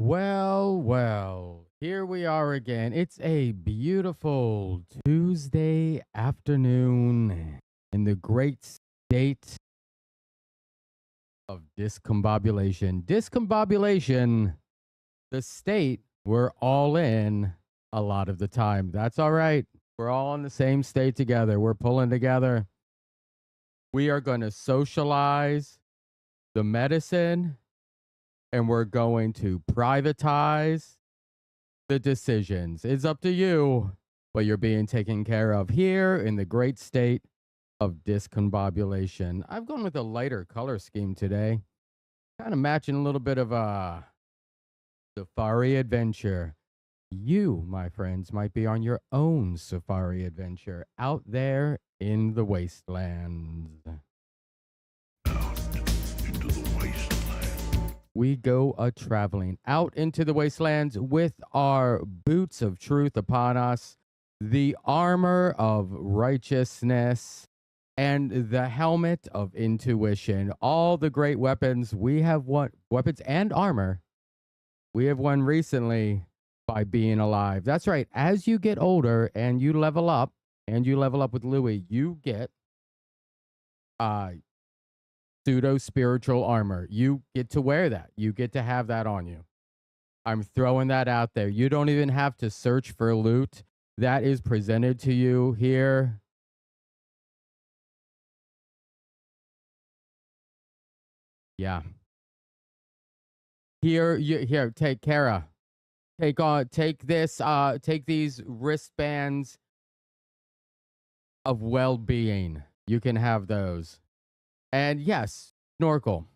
Well, here we are again. It's a beautiful Tuesday afternoon in the great state of discombobulation. Discombobulation, the state we're all in a lot of the time. That's all right. We're all in the same state together. We're pulling together. We are going to socialize the medicine and we're going to privatize the decisions. It's up to you, but you're being taken care of here in the great state of discombobulation. I've gone with a lighter color scheme today, kind of matching a little bit of a safari adventure. You, my friends, might be on your own safari adventure out there in the wastelands. Into the wasteland. We go a traveling out into the wastelands with our boots of truth upon us, the armor of righteousness, and the helmet of intuition. All the great weapons we have won, weapons and armor we have won recently by being alive. That's right. As you get older and you level up, with Louis, you get pseudo spiritual armor. You get to wear that. You get to have that on you. I'm throwing that out there. You don't even have to search for loot. That is presented to you here. Yeah. Here, take Kara. Take this, take these wristbands of well-being. You can have those. And yes, snorkel.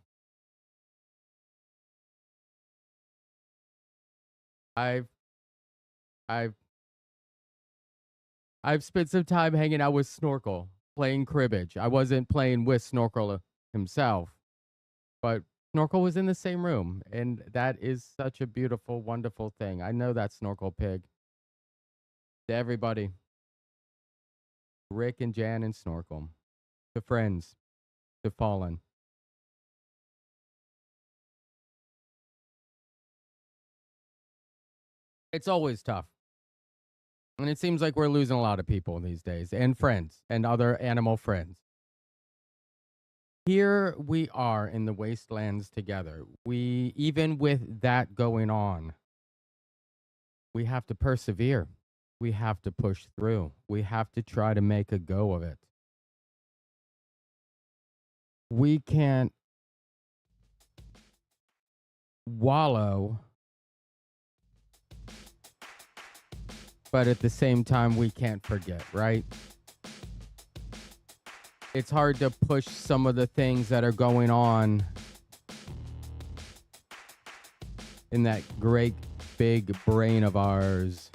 I've spent some time hanging out with Snorkel, playing cribbage. I wasn't playing with Snorkel himself, but Snorkel was in the same room, and that is such a beautiful, wonderful thing. I know that Snorkel pig. To everybody, Rick and Jan and Snorkel, to friends, to Fallen. It's always tough. And it seems like we're losing a lot of people these days, and friends, and other animal friends. Here we are in the wastelands together. Even with that going on, we have to persevere. We have to push through. We have to try to make a go of it. We can't wallow, but at the same time, we can't forget, right? It's hard to push some of the things that are going on in that great big brain of ours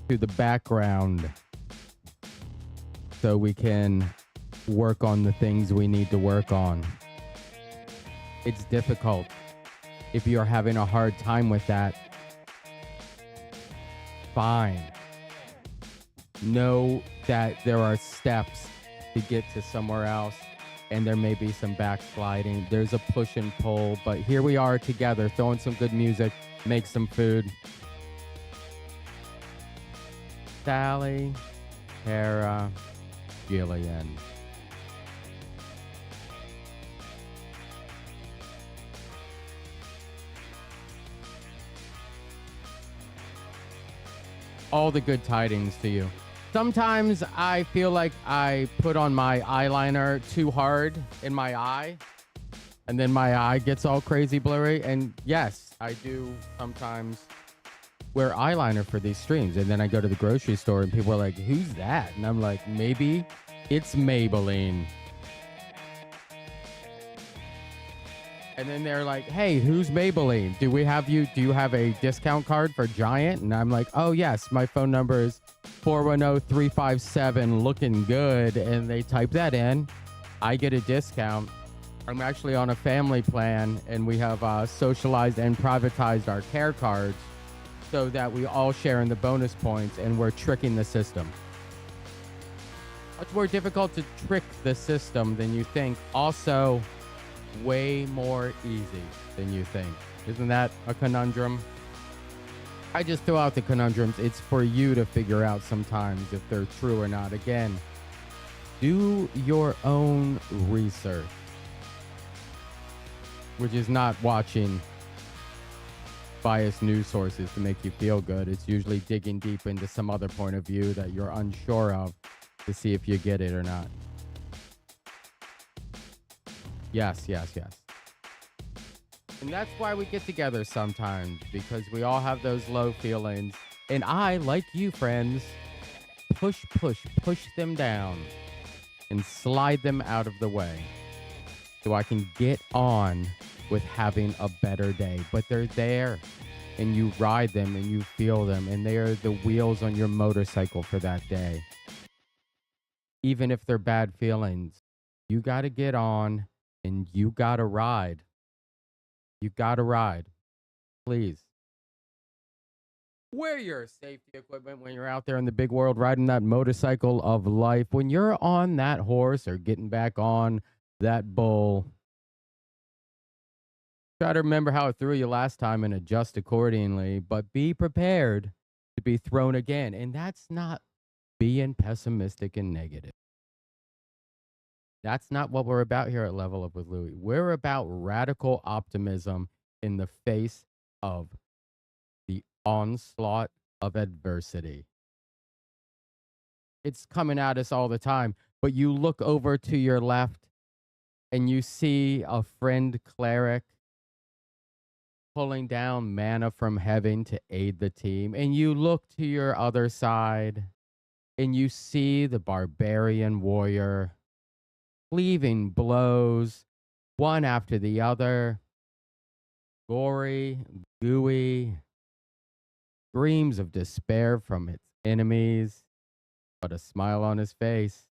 to the background so we can work on the things we need to work on. It's difficult. If you're having a hard time with that, fine. Know that there are steps to get to somewhere else, and there may be some backsliding. There's a push and pull, but here we are together, throwing some good music, make some food. Sally, Tara, Gillian. All the good tidings to you. Sometimes I feel like I put on my eyeliner too hard in my eye, and then my eye gets all crazy blurry. And yes, I do sometimes wear eyeliner for these streams. And then I go to the grocery store and people are like, who's that? And I'm like, maybe it's Maybelline. And then they're like, hey, who's Maybelline? Do you have a discount card for Giant? And I'm like, oh yes, my phone number is 410-357 looking good. And they type that in. I get a discount. I'm actually on a family plan, and we have socialized and privatized our care cards so that we all share in the bonus points, and we're tricking the system. Much more difficult to trick the system than you think. Also, way more easy than you think. Isn't that a conundrum? I just throw out the conundrums. It's for you to figure out sometimes if they're true or not. Again, do your own research, which is not watching biased news sources to make you feel good. It's usually digging deep into some other point of view that you're unsure of to see if you get it or not. Yes. And that's why we get together sometimes, because we all have those low feelings. And I, like you, friends, push them down and slide them out of the way so I can get on with having a better day. But they're there, and you ride them and you feel them, and they are the wheels on your motorcycle for that day. Even if they're bad feelings, you got to get on and you got to ride. You got to ride. Please. Wear your safety equipment when you're out there in the big world riding that motorcycle of life. When you're on that horse or getting back on that bull, try to remember how it threw you last time and adjust accordingly, but be prepared to be thrown again. And that's not being pessimistic and negative. That's not what we're about here at Level Up with Louie. We're about radical optimism in the face of the onslaught of adversity. It's coming at us all the time, but you look over to your left and you see a friend cleric pulling down manna from heaven to aid the team, and you look to your other side and you see the barbarian warrior cleaving blows one after the other, gory, gooey, screams of despair from its enemies, but a smile on his face.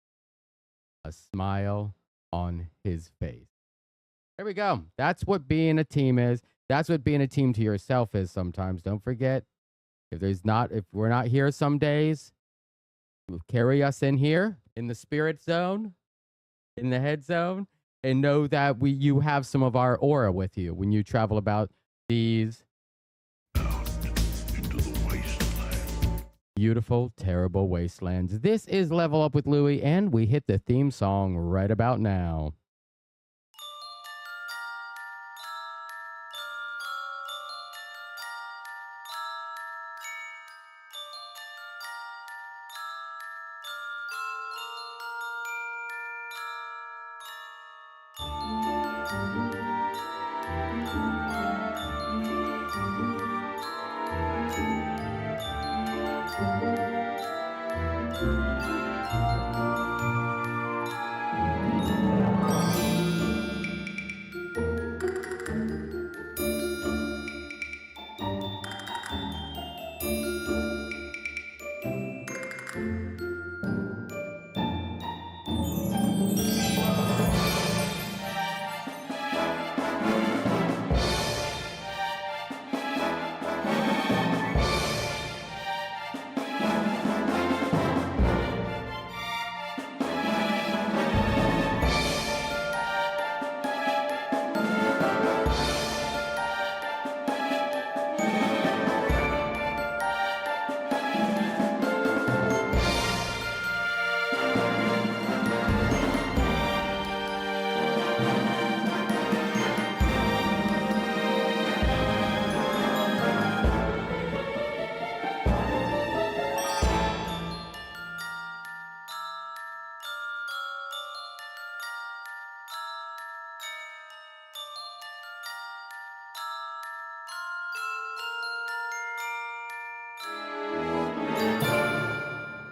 A smile on his face. There we go. That's what being a team is. That's what being a team to yourself is sometimes. Don't forget, if we're not here some days, carry us in here in the spirit zone, in the head zone, and know that you have some of our aura with you when you travel about these into the wasteland. beautiful, terrible wastelands. This is Level Up with Louie, and we hit the theme song right about now.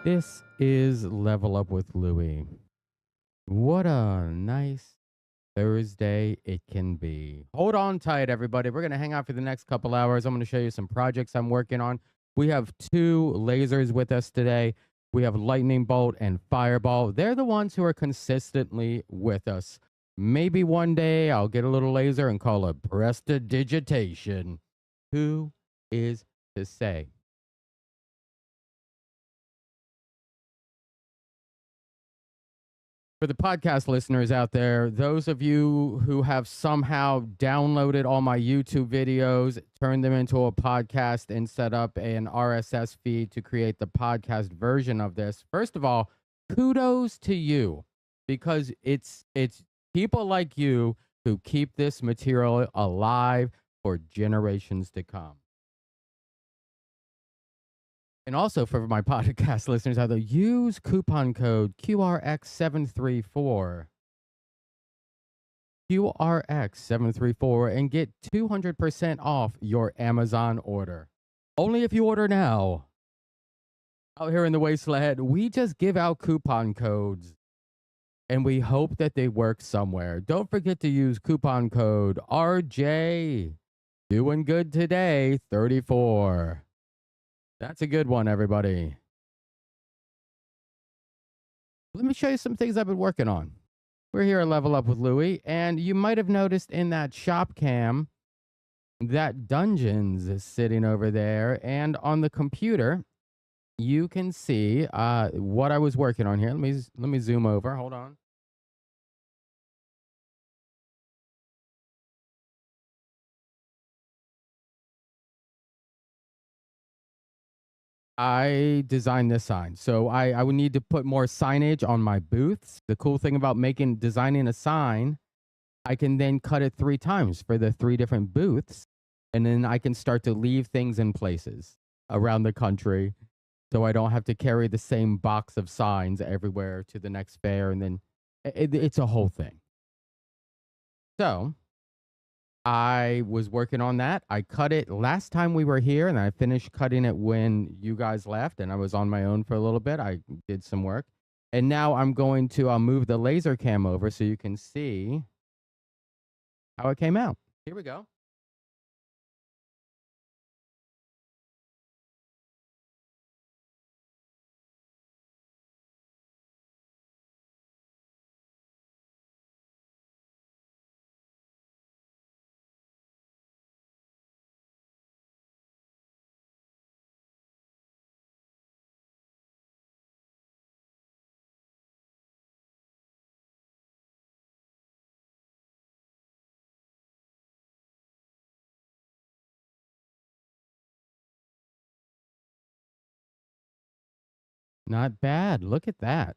This is Level Up with Louie. What a nice Thursday it can be. Hold on tight, everybody. We're going to hang out for the next couple hours. I'm going to show you some projects I'm working on. We have two lasers with us today. We have Lightning Bolt and Fireball. They're the ones who are consistently with us. Maybe one day I'll get a little laser and call it prestidigitation. Who is to say? For the podcast listeners out there, those of you who have somehow downloaded all my YouTube videos, turned them into a podcast, and set up an RSS feed to create the podcast version of this, first of all, kudos to you, because it's people like you who keep this material alive for generations to come. And also for my podcast listeners out there, use coupon code QRX734. QRX734 and get 200% off your Amazon order. Only if you order now. Out here in the Wasteland, we just give out coupon codes and we hope that they work somewhere. Don't forget to use coupon code RJ. Doing good today, 34. That's a good one, everybody. Let me show you some things I've been working on. We're here at Level Up with Louie, and you might have noticed in that shop cam that Dungeons is sitting over there, and on the computer, you can see what I was working on here. Let me zoom over. Hold on. I designed this sign. So I would need to put more signage on my booths. The cool thing about designing a sign, I can then cut it 3 times for the 3 different booths. And then I can start to leave things in places around the country. So I don't have to carry the same box of signs everywhere to the next fair. And then it's a whole thing. So I was working on that. I cut it last time we were here, and I finished cutting it when you guys left, and I was on my own for a little bit. I did some work. And now I'm going to move the laser cam over so you can see how it came out. Here we go. Not bad. Look at that.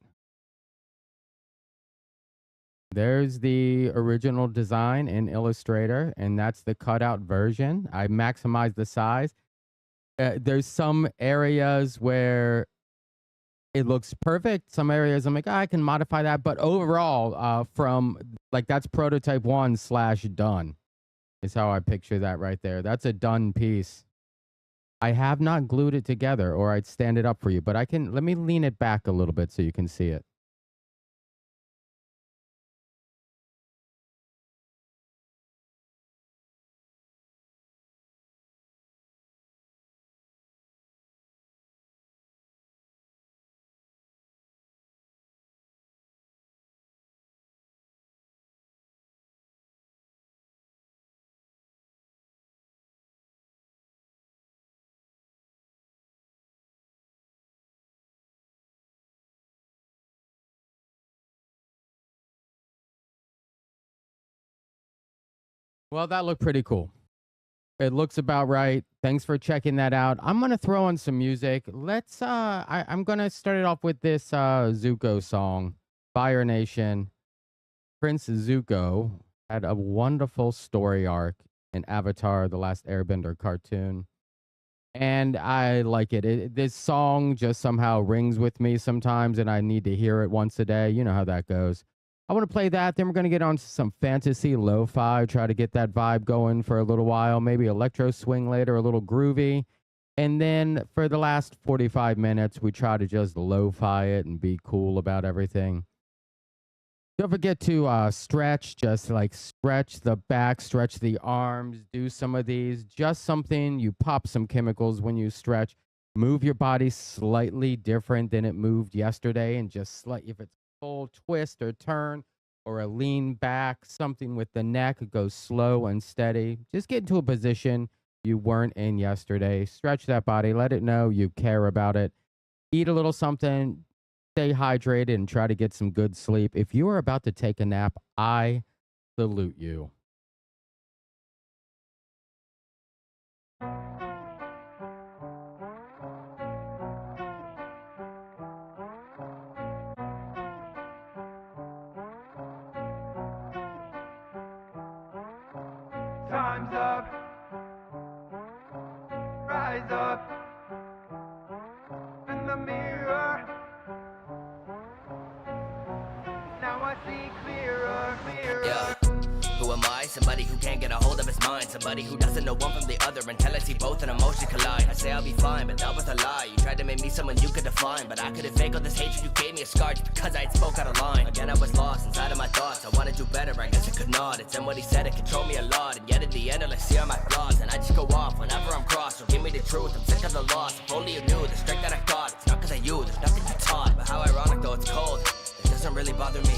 There's the original design in Illustrator, and that's the cutout version. I maximized the size. There's some areas where it looks perfect. Some areas I'm like, I can modify that. But overall, from like that's prototype 1/done is how I picture that right there. That's a done piece. I have not glued it together, or I'd stand it up for you, but let me lean it back a little bit so you can see it. Well, that looked pretty cool. It looks about right. Thanks for checking that out. I'm gonna throw on some music. I'm gonna start it off with this Zuko song, Fire Nation. Prince Zuko had a wonderful story arc in Avatar: The Last Airbender cartoon, and I like it. This song just somehow rings with me sometimes, and I need to hear it once a day. You know how that goes. I want to play that. Then we're going to get on to some fantasy lo-fi, try to get that vibe going for a little while, maybe electro swing later, a little groovy. And then for the last 45 minutes, we try to just lo-fi it and be cool about everything. Don't forget to stretch, just like stretch the back, stretch the arms, do some of these. Just something, you pop some chemicals when you stretch. Move your body slightly different than it moved yesterday, and just if it's full twist or turn or a lean back, something with the neck, go slow and steady. Just get into a position you weren't in yesterday. Stretch that body, let it know you care about it. Eat a little something, stay hydrated and try to get some good sleep. If you are about to take a nap, I salute you. Time's up. Rise up. In the mirror. Now I see clearer, clearer. Yeah. Who am I? Somebody who can't get a hold of his mind. Somebody who doesn't know one from the other until I see both in emotion collide. I say I'll be fine, but that was a lie. You tried to make me someone you could define, but I couldn't fake all this hatred. You gave me a scar just because I had spoke out of line. Again, I was lost inside of my thoughts. I wanna do better, I guess I could not. It's in what he said, it controlled me a lot. And yet at the end, all I see are my flaws. And I just go off whenever I'm crossed. So give me the truth, I'm sick of the loss. If only you knew the strength that I got. It's not cause of you, there's nothing you taught. But how ironic though, it's cold. It doesn't really bother me.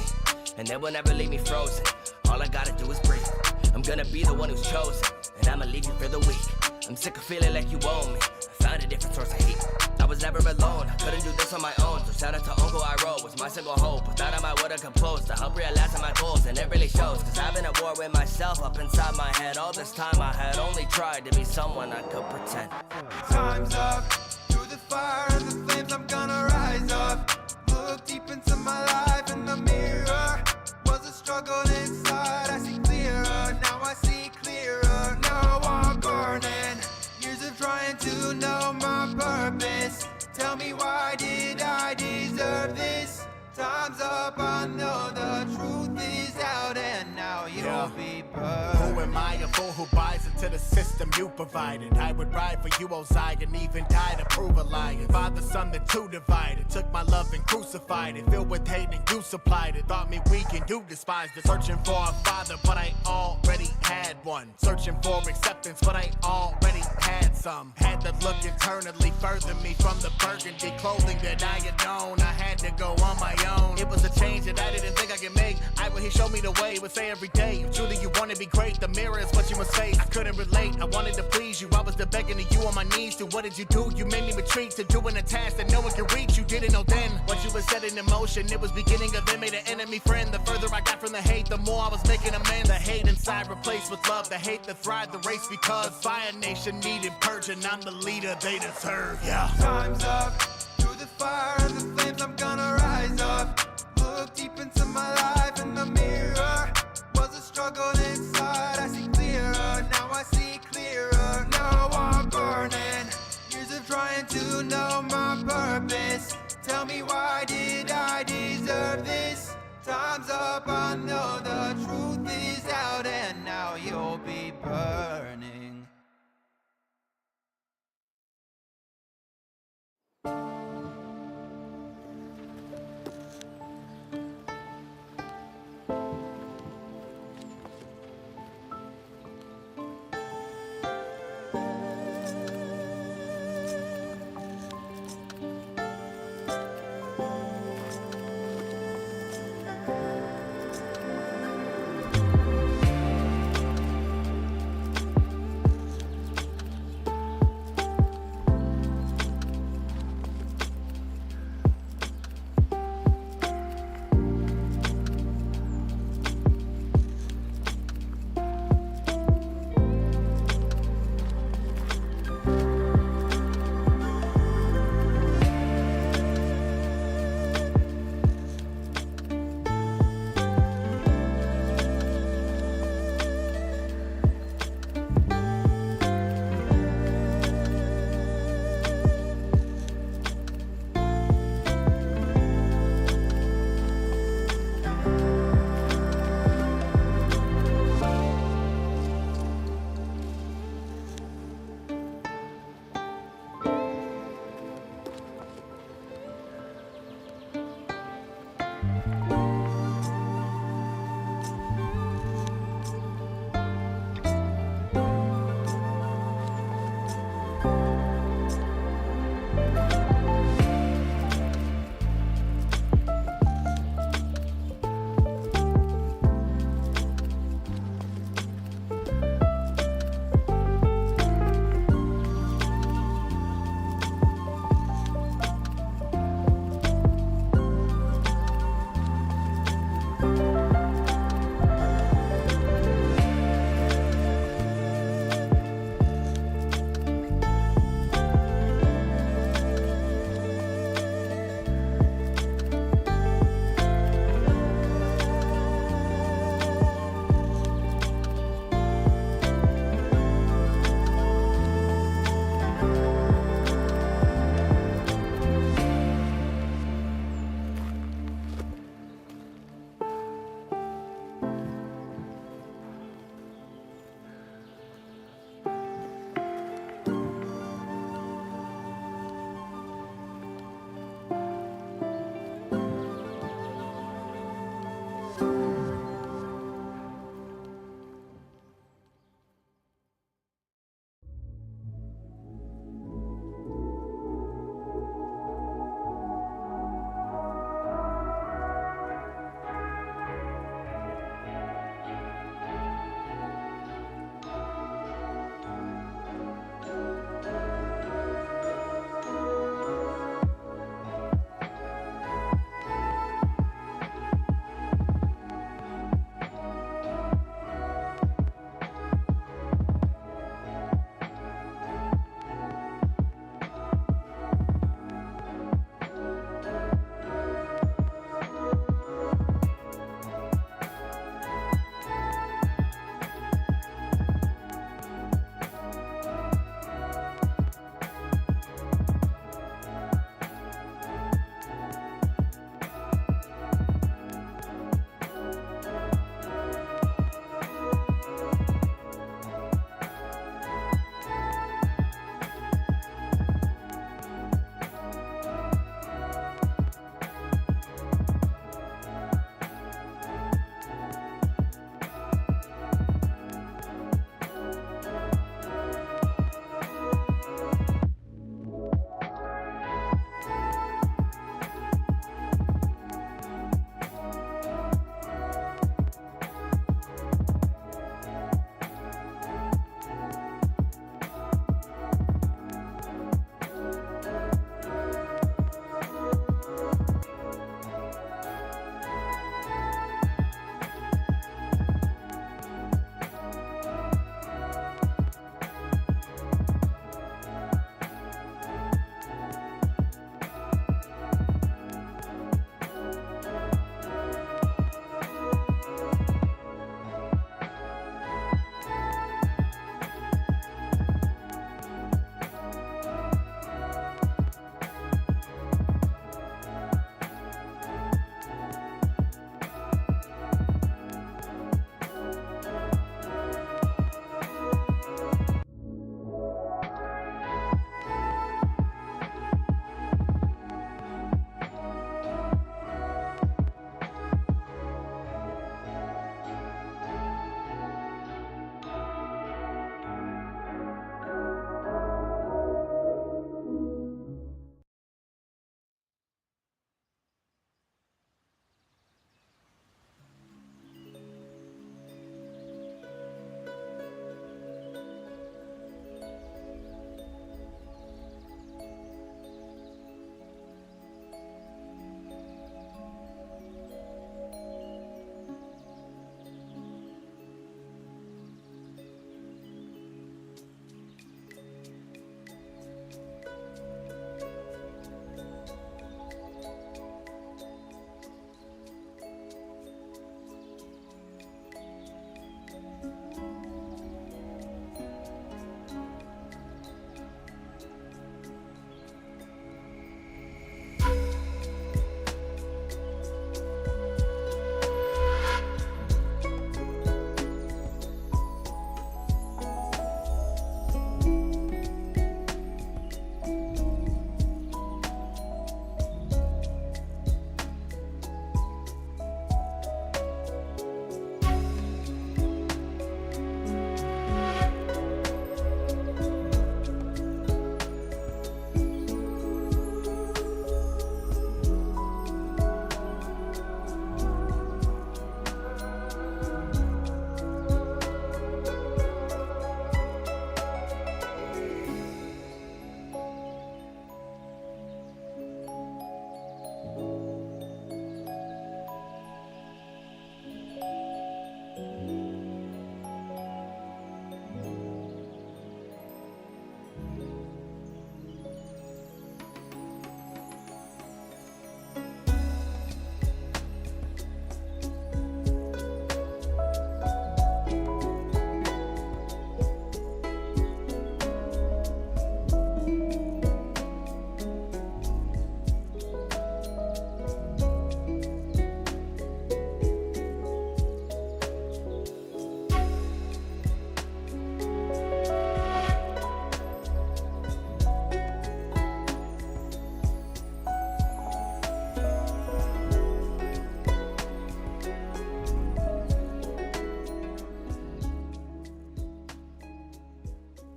And they will never leave me frozen. All I gotta do is breathe. I'm gonna be the one who's chosen, and I'ma leave you for the weak. I'm sick of feeling like you own me. I found a different source of heat. I was never alone, I couldn't do this on my own. So shout out to Uncle I wrote, was my single hope. Without him I would've composed to help realize my goals. And it really shows, cause I've been at war with myself up inside my head. All this time I had only tried to be someone I could pretend. Time's up. Through the fire and the flames I'm gonna rise up. Look deep into my life in the mirror. Was a struggle inside, I see clearer. Now I see clearer. Now I'm burning. Years of trying to know my purpose. Tell me, why did I deserve this? Time's up, I know the truth is out, and now you'll be burned. Who am I, a fool who buys into the system you provided? I would ride for you, oh Zion, even die to prove a liar. Father, son, the two divided. Took my love and crucified it. Filled with hate and you supplied it. Thought me weak and you despised it. Searching for a father, but I already had one. Searching for acceptance, but I already had some. Had to look internally, further me from the burgundy clothing that I had known. I had to go on my own. It was a change that I didn't think I could make. He showed me the way, he would say every day, if truly you wanna be great, the mirror is what you must face. I couldn't relate, I wanted to please you. I was the begging to you on my knees to. What did you do? You made me retreat to doing a task that no one can reach. You didn't know then what you were setting in motion. It was beginning of it, made an enemy friend. The further I got from the hate, the more I was making amends. The hate inside replaced with love, the hate that thrived the race because Fire Nation needed purging. I'm the leader they deserve, yeah. Time's up. Through the fire and the flames I'm gonna rise up. Look deep into my life in the mirror. Was a struggle inside, I see clearer. Now I see clearer. Now I'm burning. Years of trying to know my purpose. Tell me, why did I deserve this? Time's up, I know the truth is out, and now you'll be burning.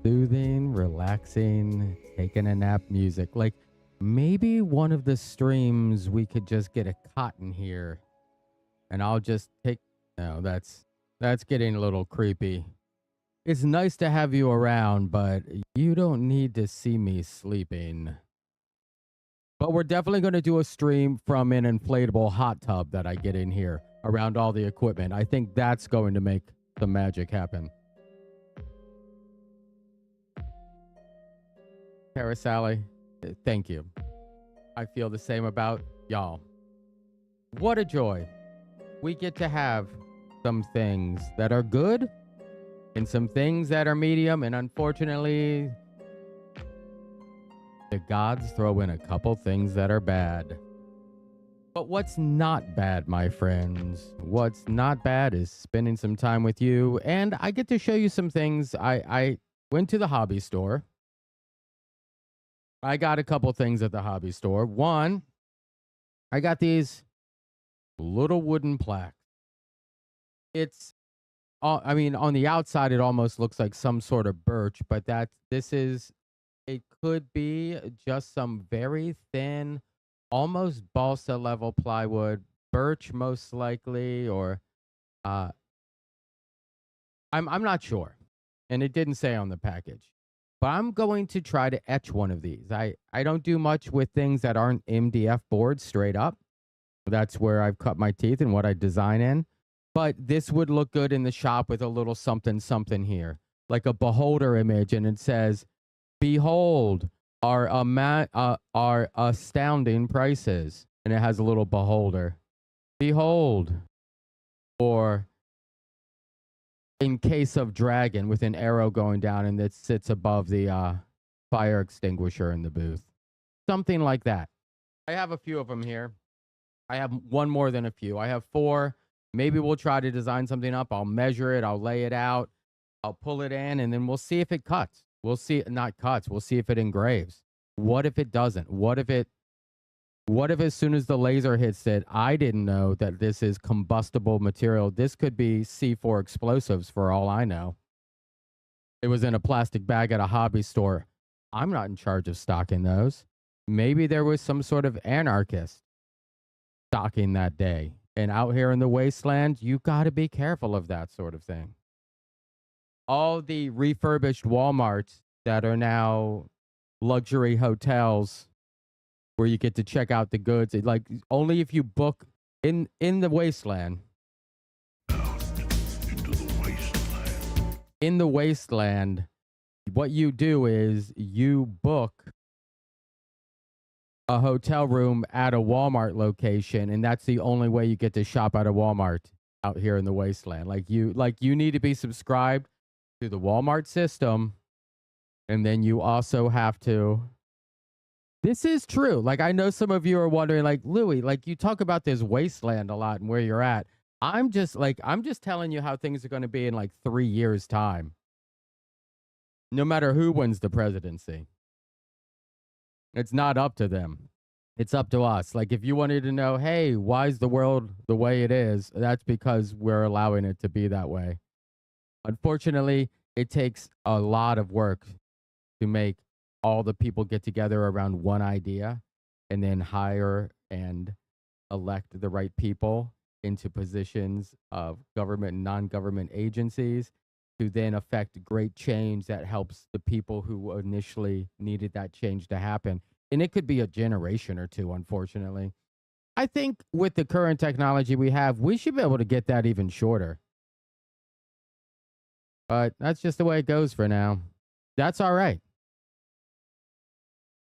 soothing, relaxing, taking a nap music. Like maybe one of the streams we could just get a cot in here and I'll just take. No, that's getting a little creepy. It's nice to have you around, but you don't need to see me sleeping. But we're definitely going to do a stream from an inflatable hot tub that I get in here around all the equipment. I think that's going to make the magic happen. Parasally, thank you. I feel the same about y'all. What a joy. We get to have some things that are good and some things that are medium, and unfortunately, the gods throw in a couple things that are bad. But what's not bad, my friends? What's not bad is spending some time with you, and I get to show you some things. I went to the hobby store. I got a couple things at the hobby store. One, I got these little wooden plaques. It's, I mean, on the outside, it almost looks like some sort of birch, but it could be just some very thin, almost balsa level plywood, birch most likely, or I'm not sure, and it didn't say on the package. But I'm going to try to etch one of these. I don't do much with things that aren't MDF boards straight up. That's where I've cut my teeth and what I design in. But this would look good in the shop with a little something something here, like a beholder image, and it says, "Behold our astounding prices," and it has a little beholder. Behold, or in case of dragon with an arrow going down and that sits above the fire extinguisher in the booth. Something like that. I have a few of them here. I have one more than a few. I have 4. Maybe we'll try to design something up. I'll measure it. I'll lay it out. I'll pull it in, and then we'll see if it cuts. We'll see it not cuts. We'll see if it engraves. What if it doesn't? What if as soon as the laser hits it, I didn't know that this is combustible material? This could be C4 explosives for all I know. It was in a plastic bag at a hobby store. I'm not in charge of stocking those. Maybe there was some sort of anarchist stocking that day. And out here in the wasteland, you got to be careful of that sort of thing. All the refurbished Walmarts that are now luxury hotels where you get to check out the goods, like only if you book in the wasteland. Into the wasteland. In the wasteland, what you do is you book a hotel room at a Walmart location, and that's the only way you get to shop at a Walmart out here in the wasteland. Like you need to be subscribed to the Walmart system, and then you also have to. This is true. Like I know some of you are wondering, like Louis, like you talk about this wasteland a lot and where you're at. I'm just telling you how things are going to be in like 3 years' time. No matter who wins the presidency. It's not up to them. It's up to us. Like if you wanted to know, hey, why is the world the way it is? That's because we're allowing it to be that way. Unfortunately, it takes a lot of work to make all the people get together around one idea and then hire and elect the right people into positions of government and non-government agencies to then affect great change that helps the people who initially needed that change to happen. And it could be a generation or two, unfortunately. I think with the current technology we have, we should be able to get that even shorter. But that's just the way it goes for now. That's all right.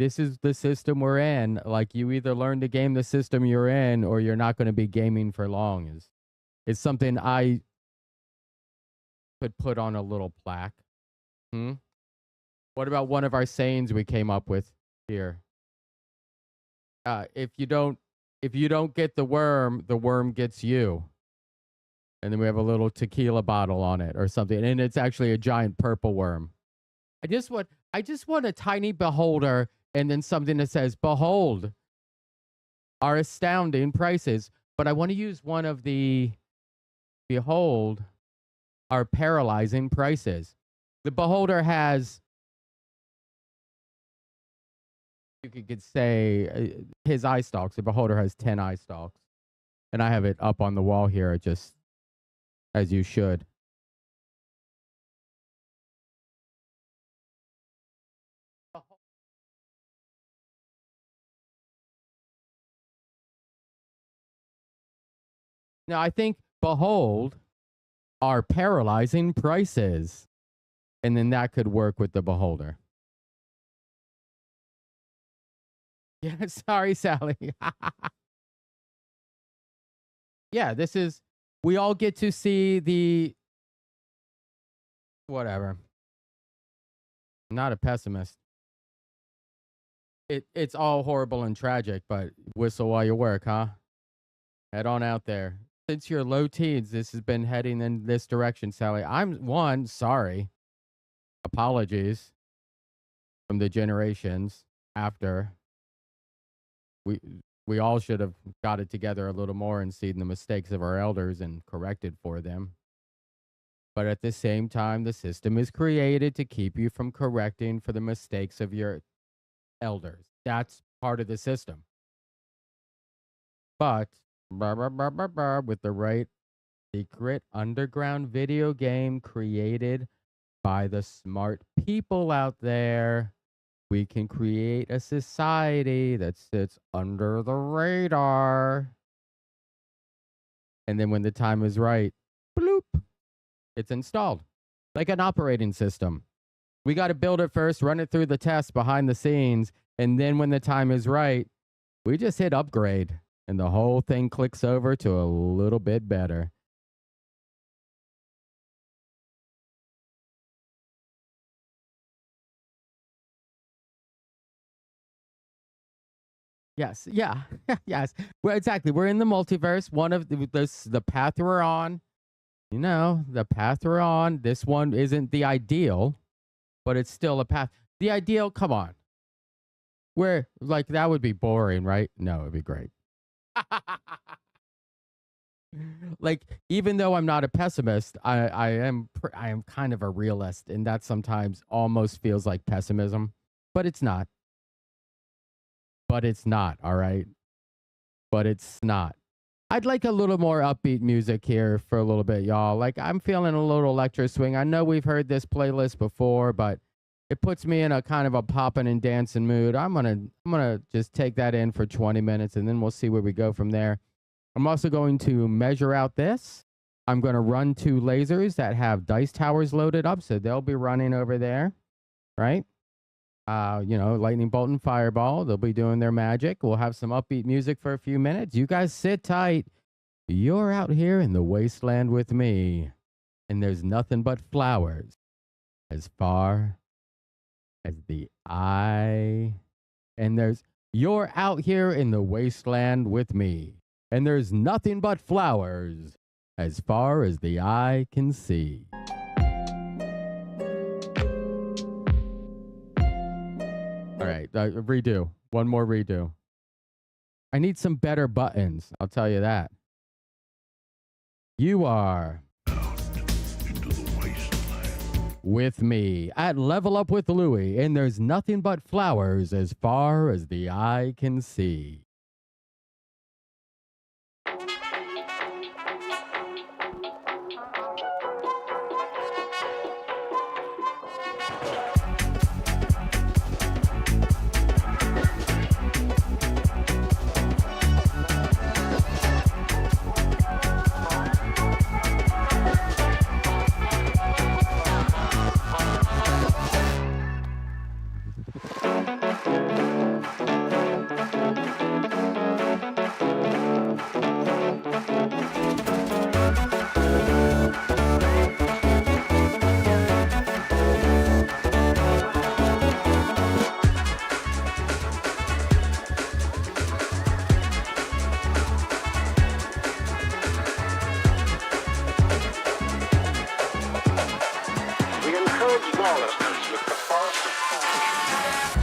This is the system we're in. Like you either learn to game the system you're in or you're not going to be gaming for long. It's something I could put on a little plaque. What about one of our sayings we came up with here? If you don't get the worm gets you. And then we have a little tequila bottle on it or something, and it's actually a giant purple worm. I just want a tiny beholder and then something that says, "Behold our astounding prices." But I want to use one of the "Behold our paralyzing prices." The beholder has, you could say, his eye stalks. The beholder has 10 eye stalks. And I have it up on the wall here, just as you should. Now, I think behold are paralyzing prices. And then that could work with the beholder. Yeah, sorry, Sally. Yeah, this is, we all get to see the, whatever. I'm not a pessimist. It's all horrible and tragic, but whistle while you work, huh? Head on out there. Since you're low teens, this has been heading in this direction, Sally. I'm sorry. Apologies from the generations after. We all should have got it together a little more and seen the mistakes of our elders and corrected for them. But at the same time, the system is created to keep you from correcting for the mistakes of your elders. That's part of the system. But with the right secret underground video game created by the smart people out there, we can create a society that sits under the radar. And then when the time is right, bloop, it's installed. Like an operating system. We got to build it first, run it through the tests behind the scenes, and then when the time is right, we just hit upgrade, and the whole thing clicks over to a little bit better. Yes, yeah, yes. Well, exactly. We're in the multiverse. One of the path we're on, the path we're on, this one isn't the ideal, but it's still a path. The ideal, come on. Where, like, that would be boring, right? No, it'd be great. Like, even though I'm not a pessimist, I am kind of a realist, and that sometimes almost feels like pessimism, but it's not. But it's not, all right? But it's not. I'd like a little more upbeat music here for a little bit, y'all. Like, I'm feeling a little electro swing. I know we've heard this playlist before, but it puts me in a kind of a popping and dancing mood. I'm gonna just take that in for 20 minutes, and then we'll see where we go from there. I'm also going to measure out this. I'm going to run 2 lasers that have dice towers loaded up, so they'll be running over there, right? Lightning bolt and fireball. They'll be doing their magic. We'll have some upbeat music for a few minutes. You guys sit tight. You're out here in the wasteland with me, and there's nothing but flowers as far as the eye. And you're out here in the wasteland with me, and there's nothing but flowers as far as the eye can see. All right, redo. One more redo. I need some better buttons, I'll tell you that. You are into the wasteland. with me at Level Up with Louie, and there's nothing but flowers as far as the eye can see. We encourage lawlessness with the false caution.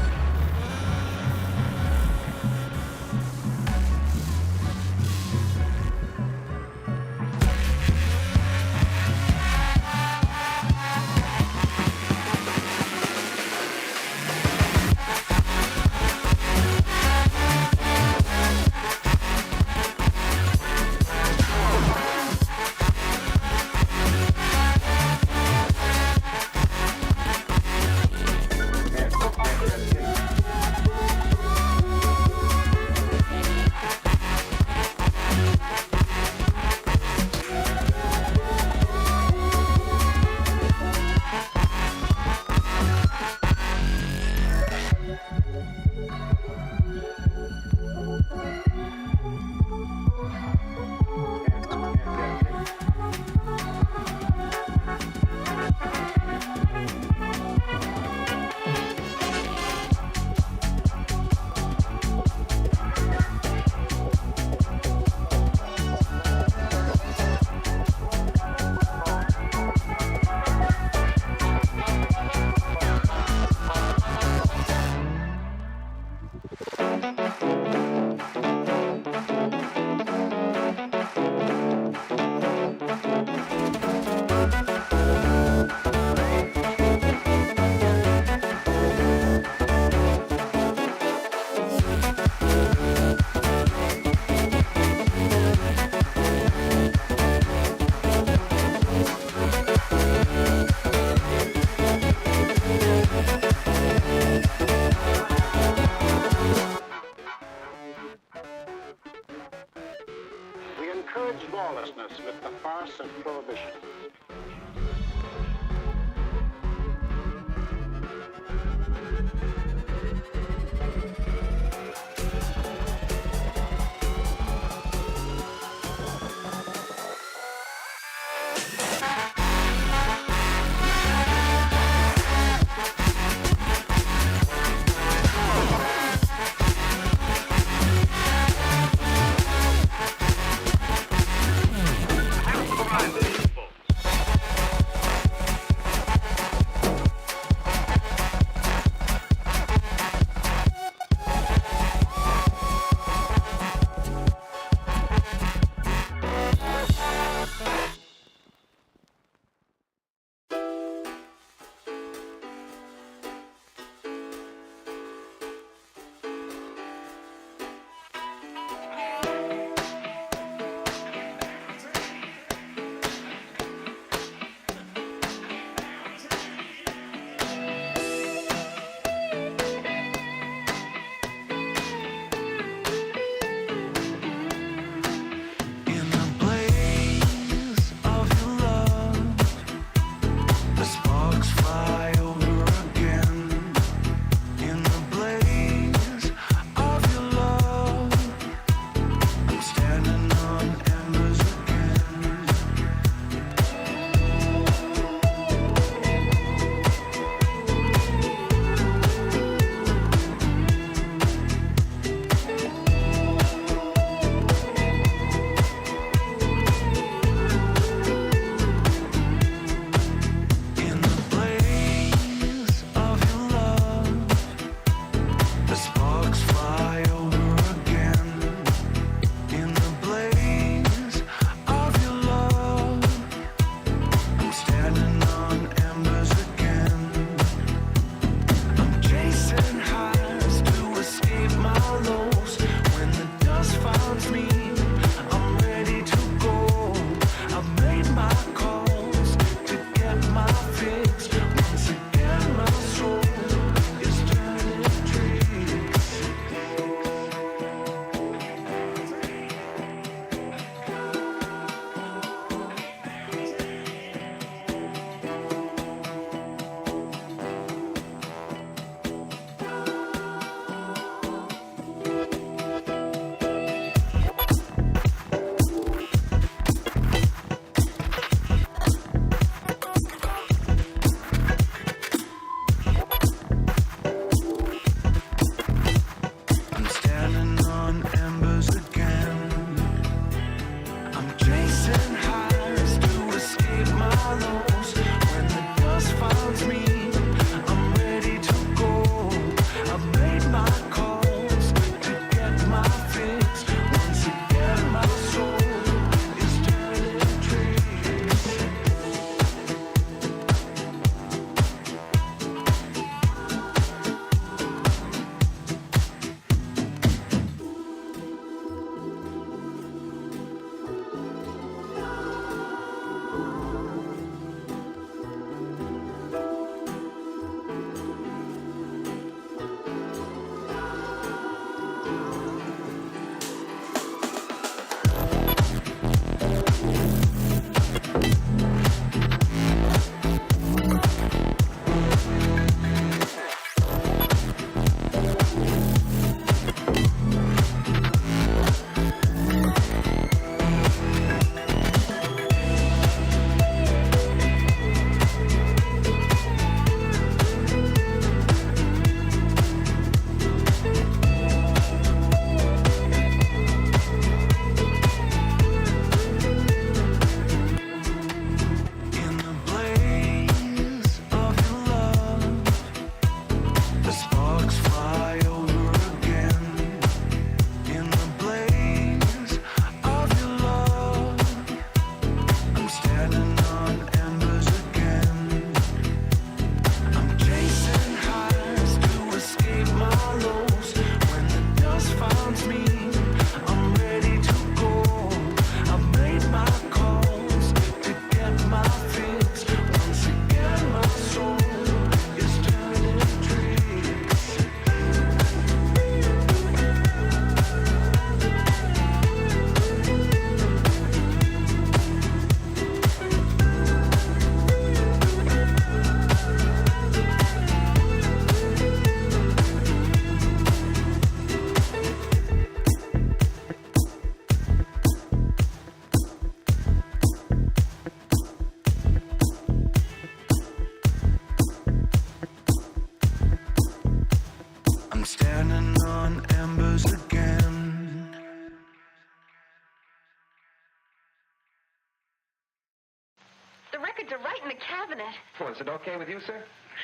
They're right in the cabinet. Well, is it okay with you, sir?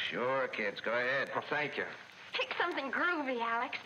Sure, kids. Go ahead. Well, thank you. Pick something groovy, Alex.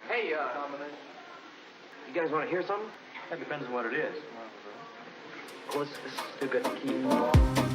Hey, you guys want to hear something? That depends on what it is. Well, this is too good to keep.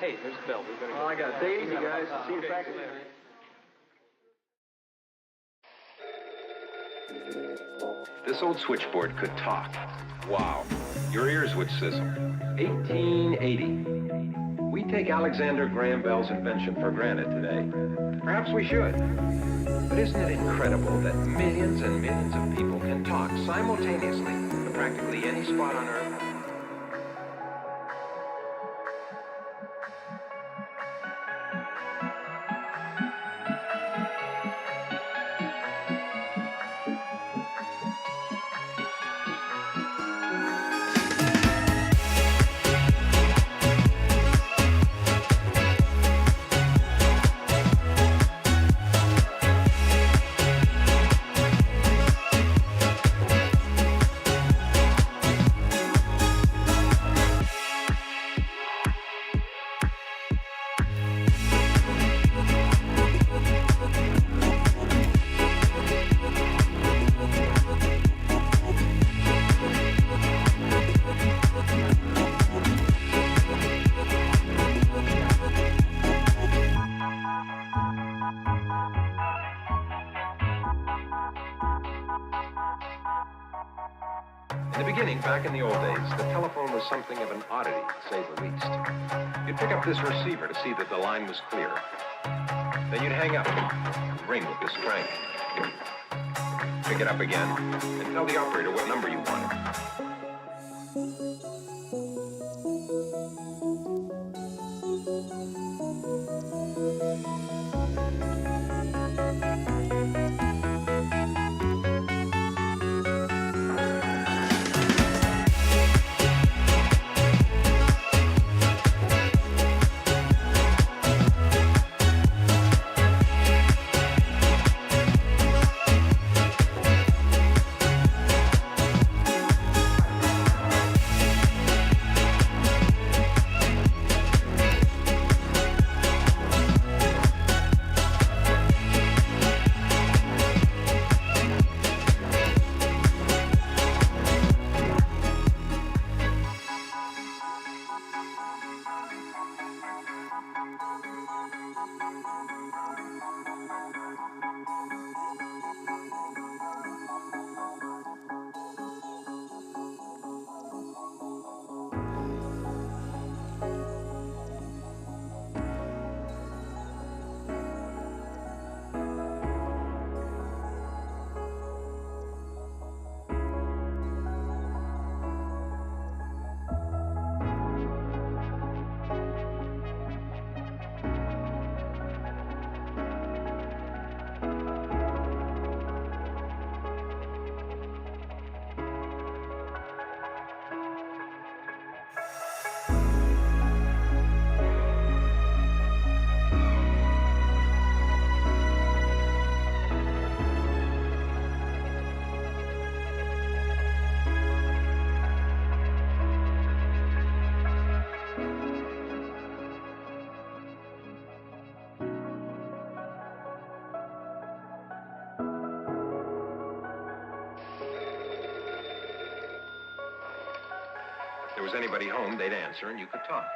Hey, there's the bell. We better go. I got it. Stay easy, guys. See you back later. This old switchboard could talk. Wow. Your ears would sizzle. 1880. We take Alexander Graham Bell's invention for granted today. Perhaps we should. But isn't it incredible that millions and millions of people can talk simultaneously to practically any spot on Earth? In the beginning, back in the old days, the telephone was something of an oddity, to say the least. You'd pick up this receiver to see that the line was clear. Then you'd hang up and ring with this crank. Pick it up again and tell the operator what number you wanted. If there was anybody home, they'd answer and you could talk.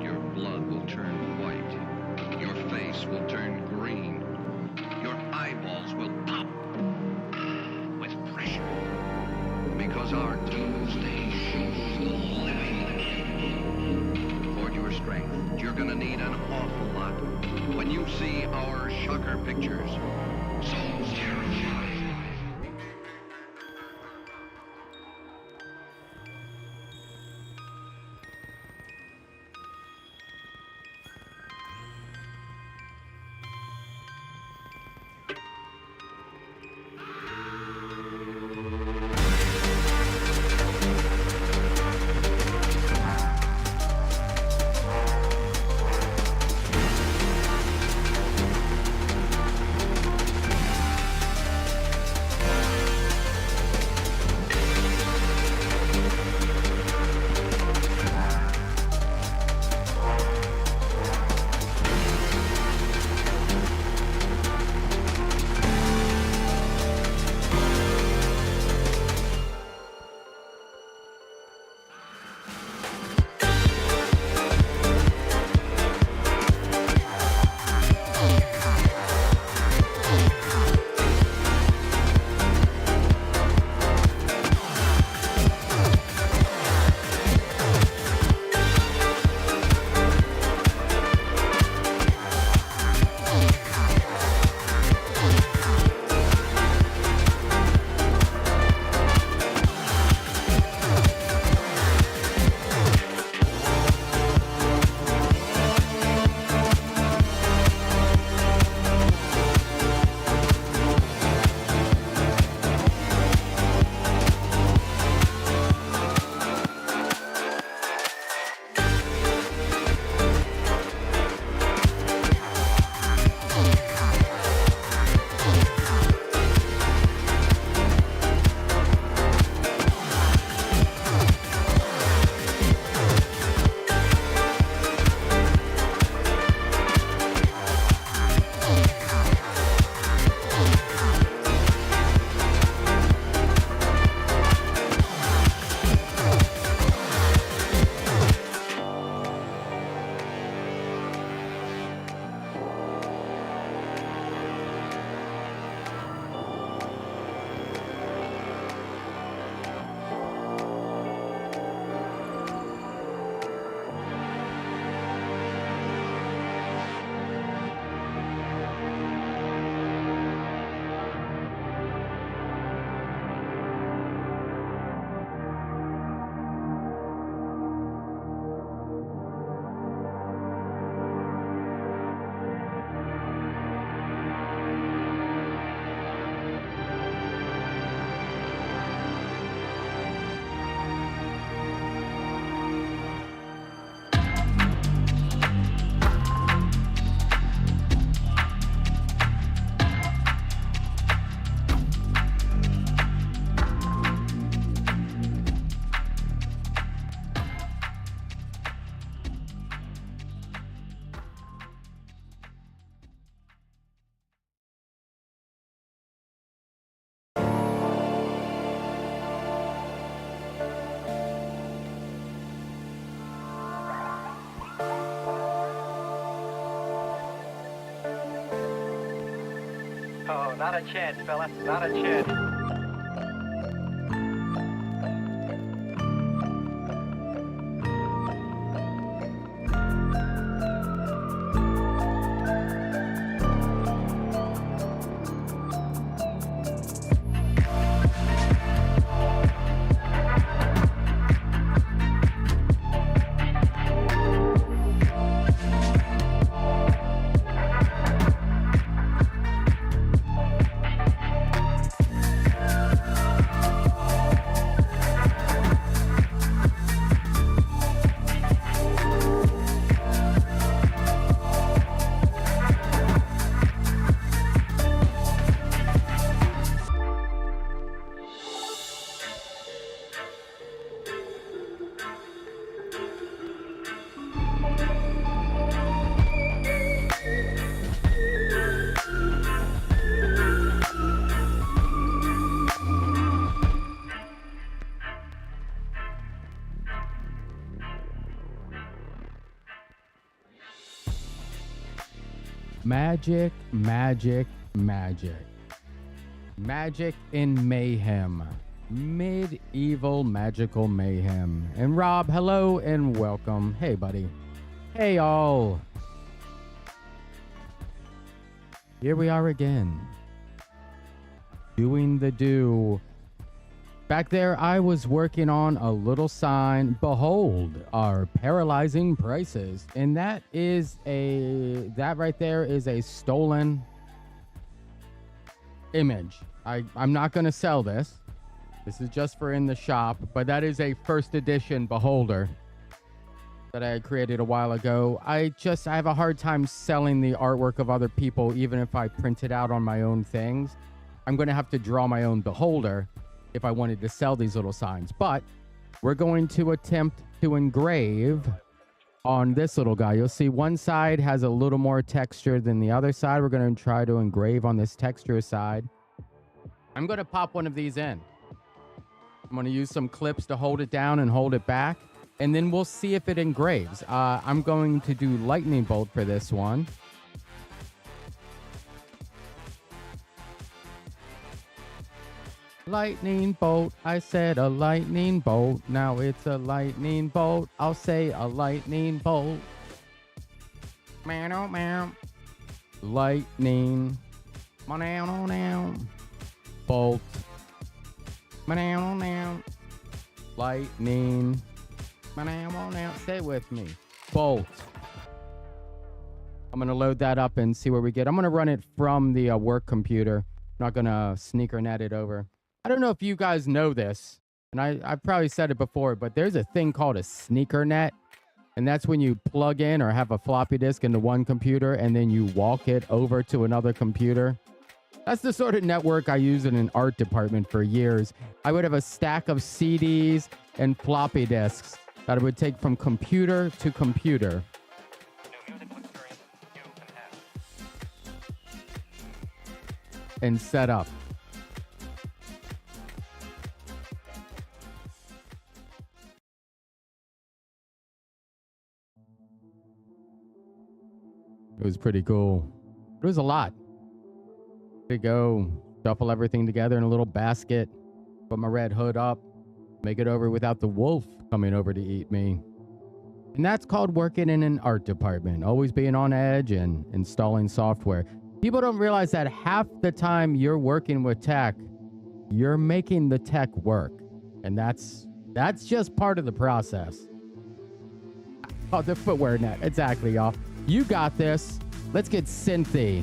Your blood will turn white. Your face will turn green. Your eyeballs will pop with pressure. Because our doomsday shows the living. For your strength, you're gonna need an awful lot. When you see our shocker pictures, so terrifying. Oh, not a chance, fella. Not a chance. Magic, magic, magic. Magic in mayhem. Medieval magical mayhem. And Rob, hello and welcome. Hey, buddy. Hey, all. Here we are again. Doing the do. Back there, I was working on a little sign. Behold, our paralyzing prices. And that right there is a stolen image. I'm not going to sell this. This is just for in the shop, but that is a first edition beholder that I had created a while ago. I have a hard time selling the artwork of other people, even if I print it out on my own things. I'm going to have to draw my own beholder if I wanted to sell these little signs, but we're going to attempt to engrave on this little guy. You'll see one side has a little more texture than the other side. We're going to try to engrave on this texture side. I'm going to pop one of these in. I'm going to use some clips to hold it down and hold it back, and then we'll see if it engraves. I'm going to do lightning bolt for this one. Lightning bolt, I said a lightning bolt. Now it's a lightning bolt. I'll say a lightning bolt. Man, oh man. Lightning. Bolt. Lightning. Stay with me. Bolt. I'm going to load that up and see where we get. I'm going to run it from the work computer. I'm not going to sneaker net it over. I don't know if you guys know this, and I've probably said it before, but there's a thing called a sneaker net, and that's when you plug in or have a floppy disk into one computer, and then you walk it over to another computer. That's the sort of network I used in an art department for years. I would have a stack of CDs and floppy disks that I would take from computer to computer. And set up. It was pretty cool. It was a lot. To go shuffle everything together in a little basket, put my red hood up, make it over without the wolf coming over to eat me. And that's called working in an art department, always being on edge and installing software. People don't realize that half the time you're working with tech, you're making the tech work. And that's just part of the process. Oh, the footwear net. Exactly, y'all. You got this. Let's get synthy.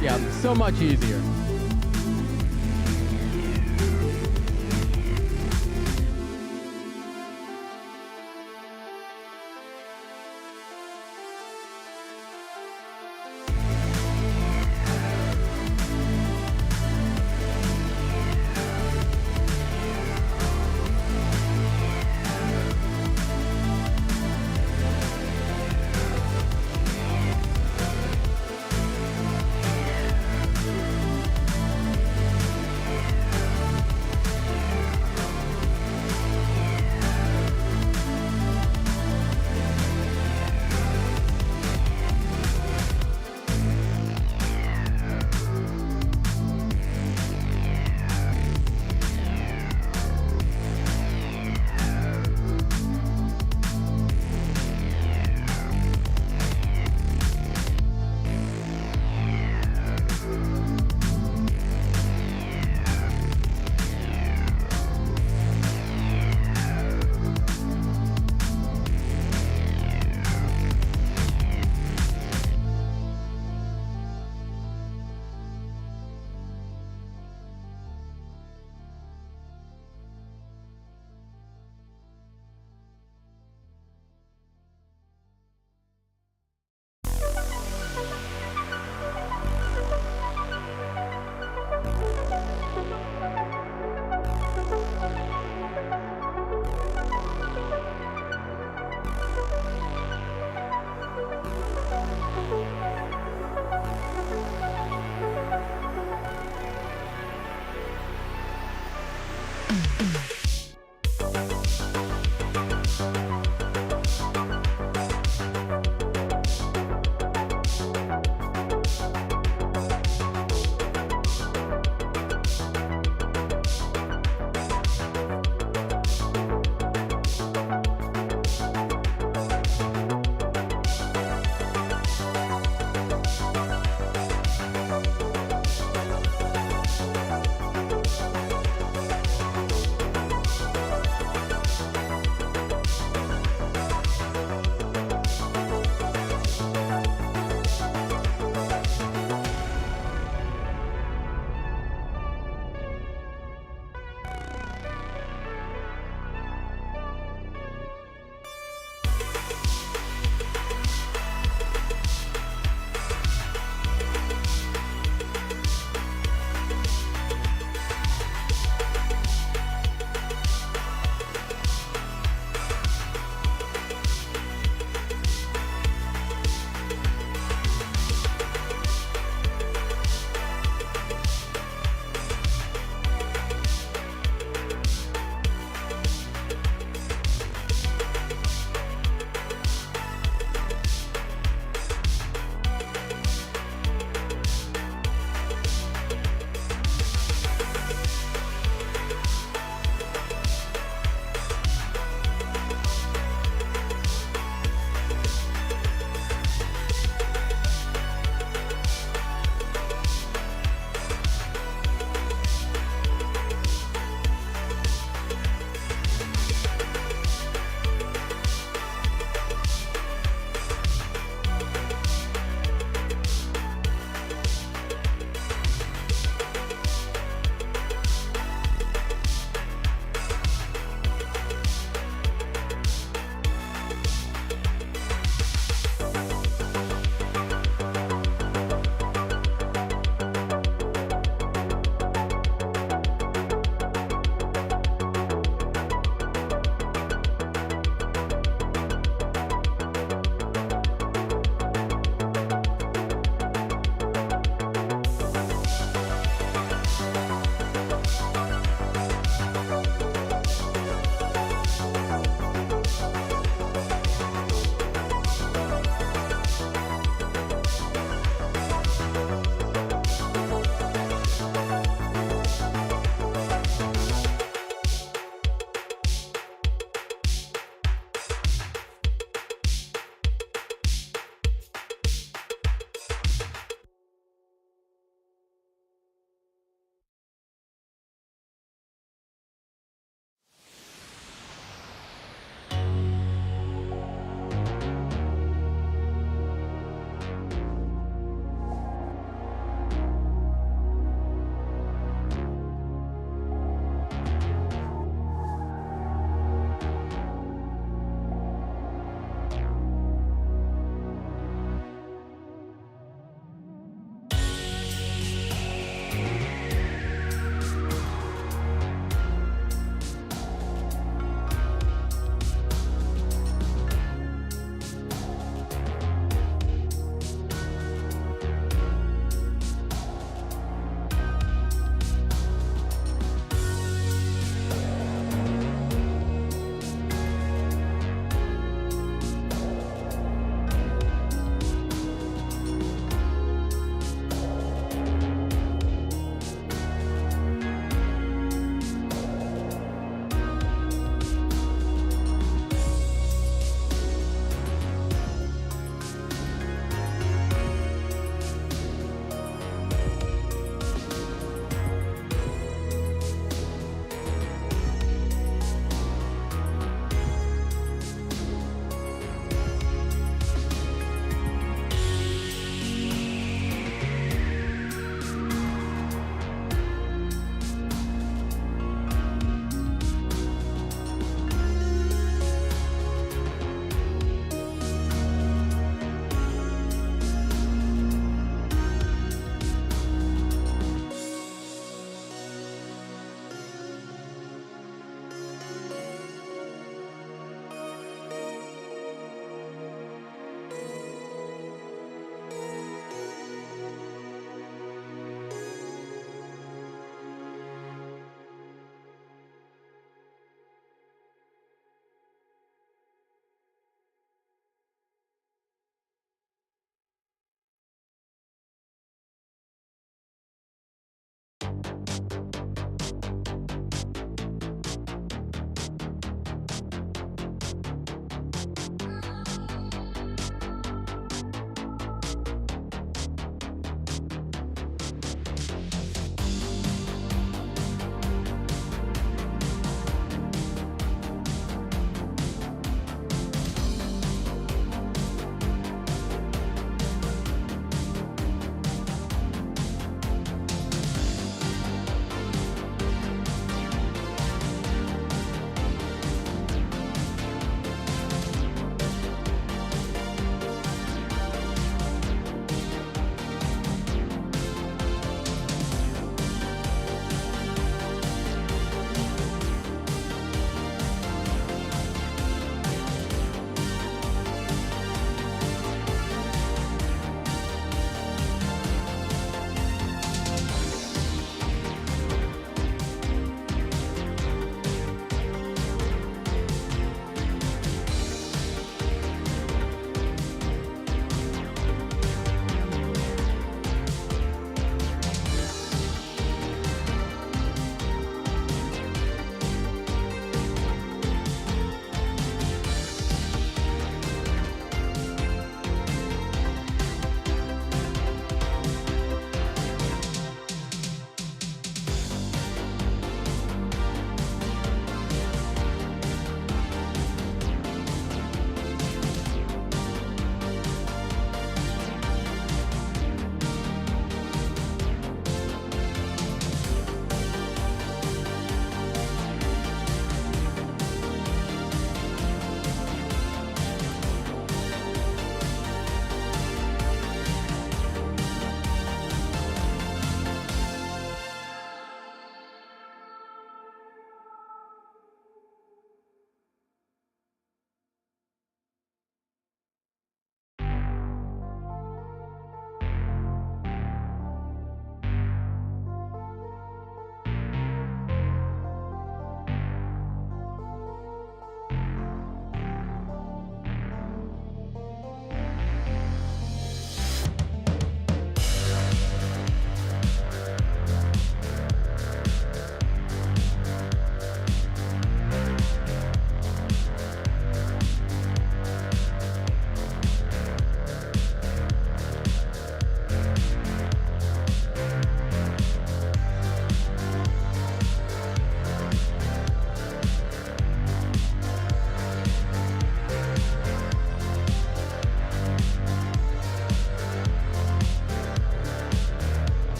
Yeah, so much easier.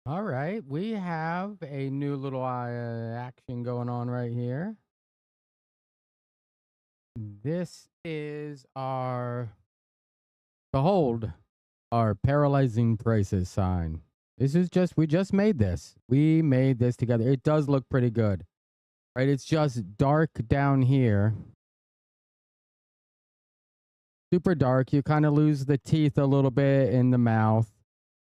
All right, we have a new little action going on right here. This is our behold, our paralyzing prices sign. This is just we just made this. We made this together. It does look pretty good. Right? It's just dark down here. Super dark. You kind of lose the teeth a little bit in the mouth.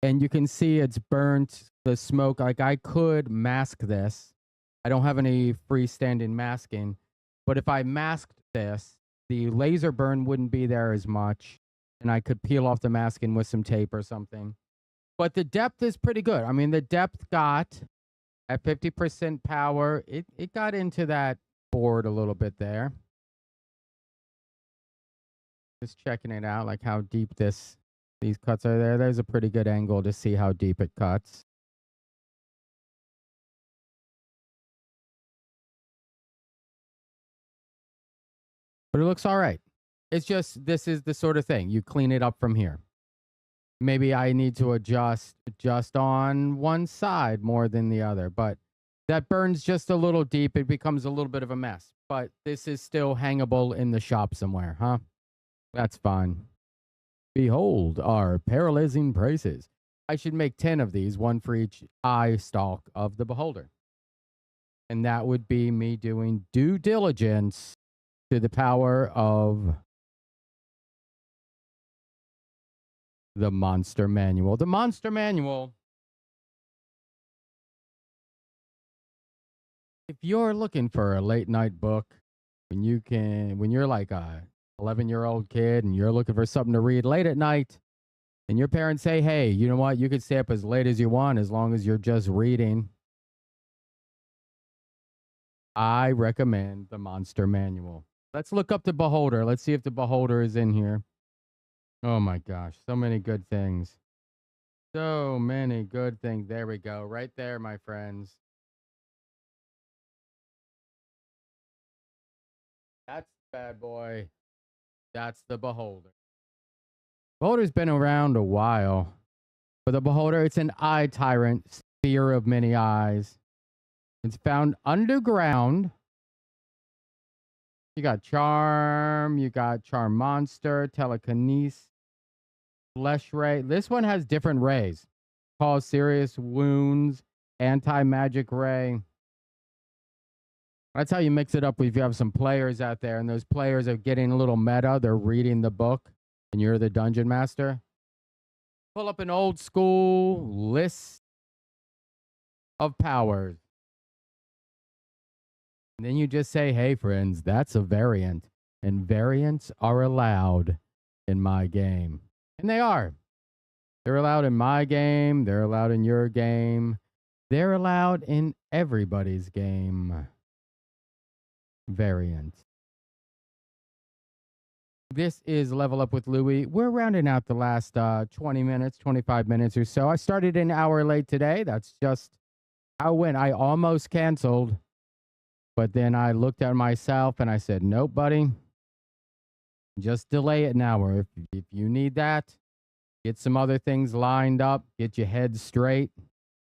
And you can see it's burnt the smoke. Like I could mask this. I don't have any freestanding masking. But if I masked this, the laser burn wouldn't be there as much. And I could peel off the masking with some tape or something. But the depth is pretty good. I mean, the depth got at 50% power. It got into that board a little bit there. Just checking it out, like how deep these cuts are there. There's a pretty good angle to see how deep it cuts. But it looks all right. It's just, this is the sort of thing. You clean it up from here. Maybe I need to adjust just on one side more than the other. But that burns just a little deep. It becomes a little bit of a mess. But this is still hangable in the shop somewhere, huh? That's fine. Behold our paralyzing prices. I should make 10 of these, one for each eye stalk of the beholder. And that would be me doing due diligence to the power of the Monster Manual. The Monster Manual. If you're looking for a late night book, when you're like a 11-year-old kid and you're looking for something to read late at night, and your parents say, hey, you know what? You can stay up as late as you want as long as you're just reading. I recommend the Monster Manual. Let's look up the Beholder. Let's see if the Beholder is in here. Oh my gosh, so many good things. So many good things. There we go. Right there, my friends. That's the bad boy. That's the Beholder. Beholder's been around a while. For the Beholder, it's an eye tyrant, sphere of many eyes. It's found underground. You got Charm, you got Charm Monster, Telekinesis, Flesh Ray. This one has different rays. Cause serious wounds, anti-magic ray. That's how you mix it up if you have some players out there and those players are getting a little meta. They're reading the book and you're the dungeon master. Pull up an old school list of powers. And then you just say, hey, friends, that's a variant. And variants are allowed in my game. And they are. They're allowed in my game. They're allowed in your game. They're allowed in everybody's game. Variant. This is Level Up with Louie. We're rounding out the last 20 minutes, 25 minutes or so. I started an hour late today. That's just how it went. I almost canceled. But then I looked at myself and I said, nope, buddy. Just delay it an hour. If you need that, get some other things lined up. Get your head straight.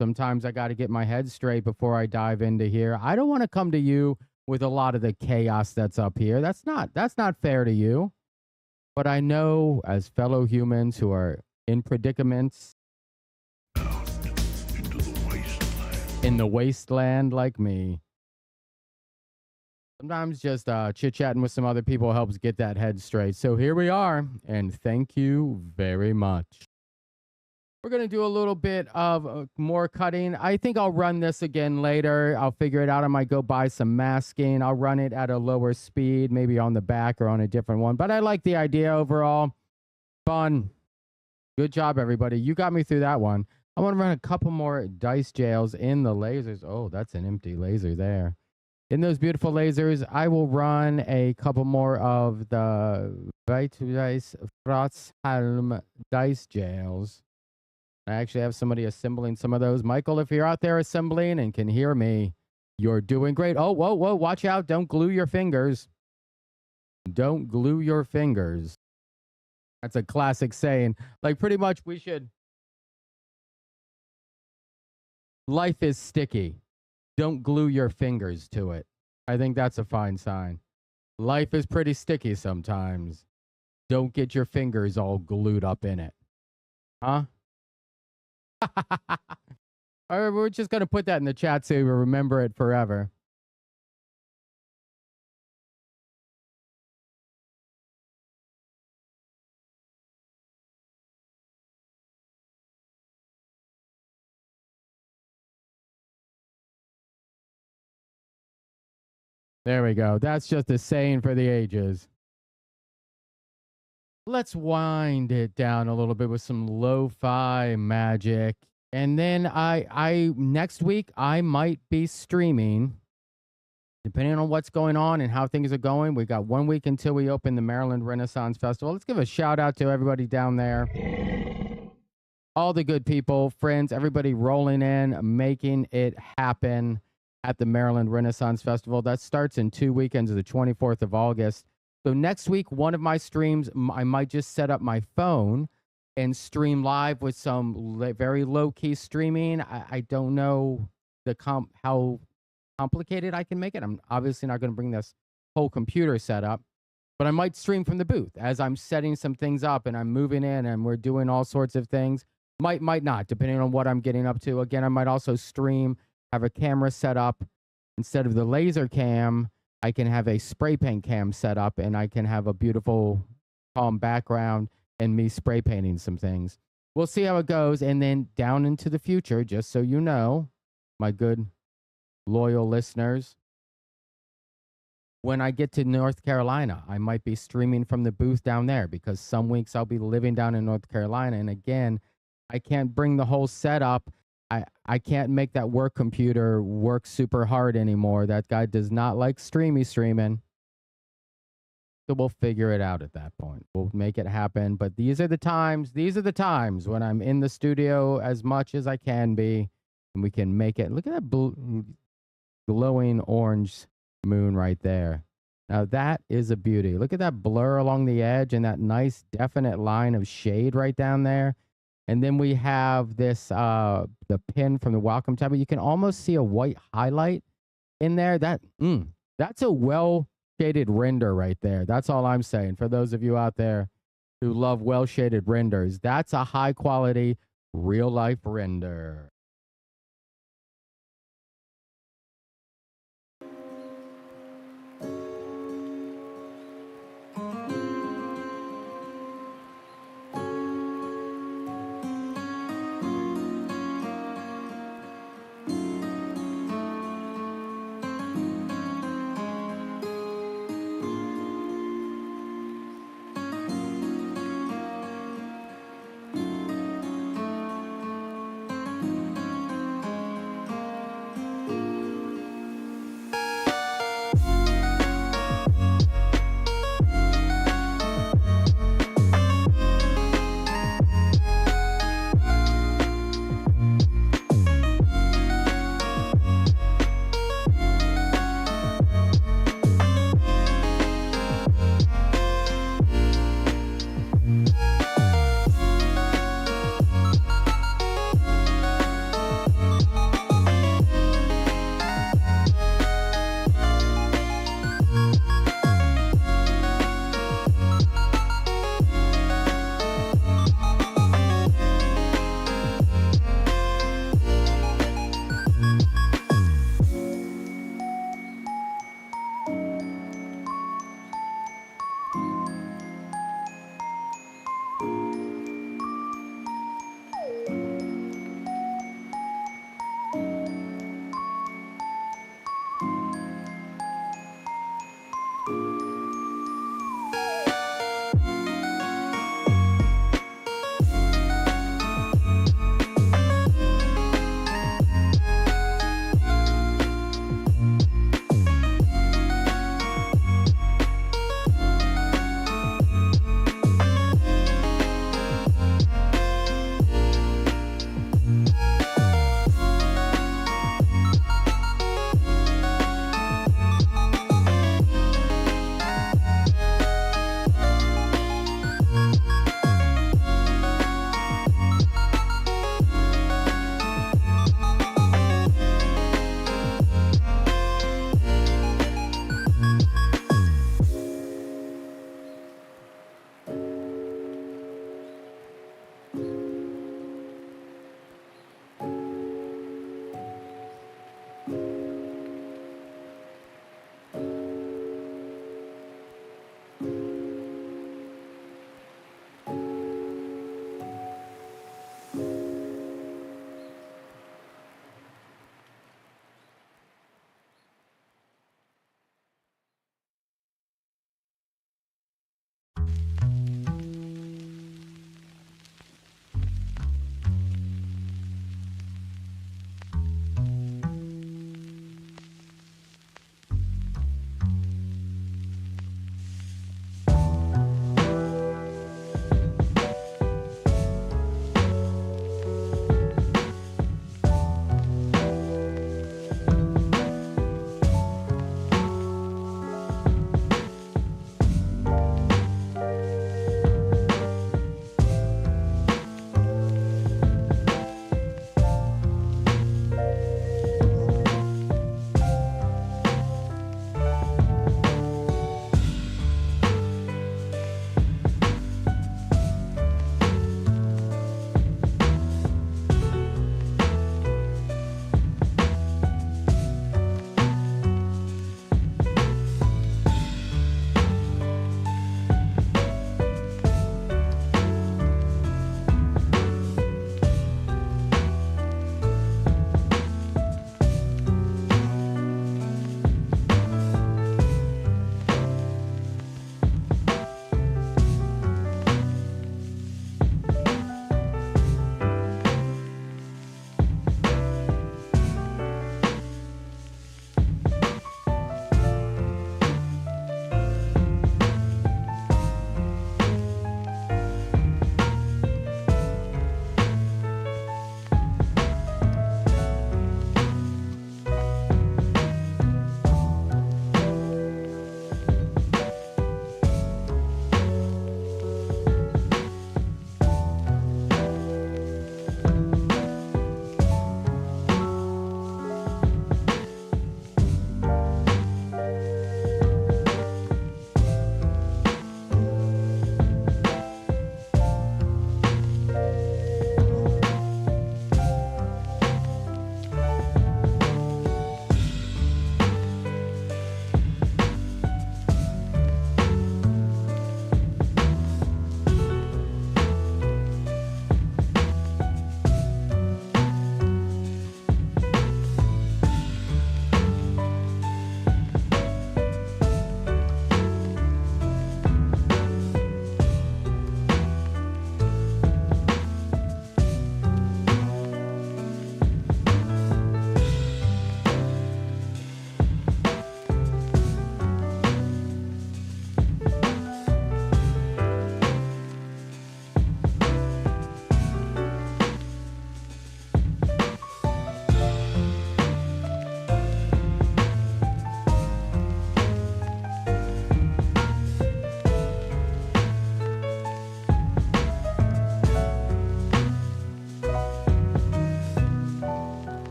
Sometimes I got to get my head straight before I dive into here. I don't want to come to you with a lot of the chaos that's up here. That's not fair to you. But I know as fellow humans who are in predicaments in the wasteland like me, sometimes just chit-chatting with some other people helps get that head straight. So here we are, and thank you very much. We're going to do a little bit of more cutting. I think I'll run this again later. I'll figure it out. I might go buy some masking. I'll run it at a lower speed, maybe on the back or on a different one. But I like the idea overall. Fun. Good job, everybody. You got me through that one. I want to run a couple more dice jails in the lasers. Oh, that's an empty laser there. In those beautiful lasers, I will run a couple more of the Dice Fratzhelm dice jails. I actually have somebody assembling some of those. Michael, if you're out there assembling and can hear me, you're doing great. Oh, whoa, watch out. Don't glue your fingers. Don't glue your fingers. That's a classic saying. Like pretty much we should Life is sticky. Don't glue your fingers to it. I think that's a fine sign. Life is pretty sticky sometimes. Don't get your fingers all glued up in it. Huh? All right, we're just going to put that in the chat so we remember it forever. There we go. That's just a saying for the ages. Let's wind it down a little bit with some lo-fi magic. And then I next week I might be streaming, depending on what's going on and how things are going. We got 1 week until we open the Maryland Renaissance Festival. Let's give a shout out to everybody down there. All the good people, friends, everybody rolling in, making it happen at the Maryland Renaissance Festival. That starts in 2 weekends of the 24th of August. So next week, one of my streams, I might just set up my phone and stream live with some very low-key streaming. I don't know how complicated I can make it. I'm obviously not going to bring this whole computer setup, but I might stream from the booth as I'm setting some things up and I'm moving in and we're doing all sorts of things. Might not, depending on what I'm getting up to. Again, I might also stream, have a camera set up. Instead of the laser cam, I can have a spray paint cam set up and I can have a beautiful, calm background and me spray painting some things. We'll see how it goes. And then down into the future, just so you know, my good, loyal listeners, when I get to North Carolina, I might be streaming from the booth down there because some weeks I'll be living down in North Carolina. And again, I can't bring the whole setup. I can't make that work computer work super hard anymore. That guy does not like streaming. So we'll figure it out at that point. We'll make it happen. But these are the times when I'm in the studio as much as I can be, and we can make it. Look at that glowing orange moon right there. Now that is a beauty. Look at that blur along the edge and that nice definite line of shade right down there. And then we have this, the pin from the welcome tab. You can almost see a white highlight in there. That's a well-shaded render right there. That's all I'm saying. For those of you out there who love well-shaded renders, that's a high-quality, real-life render.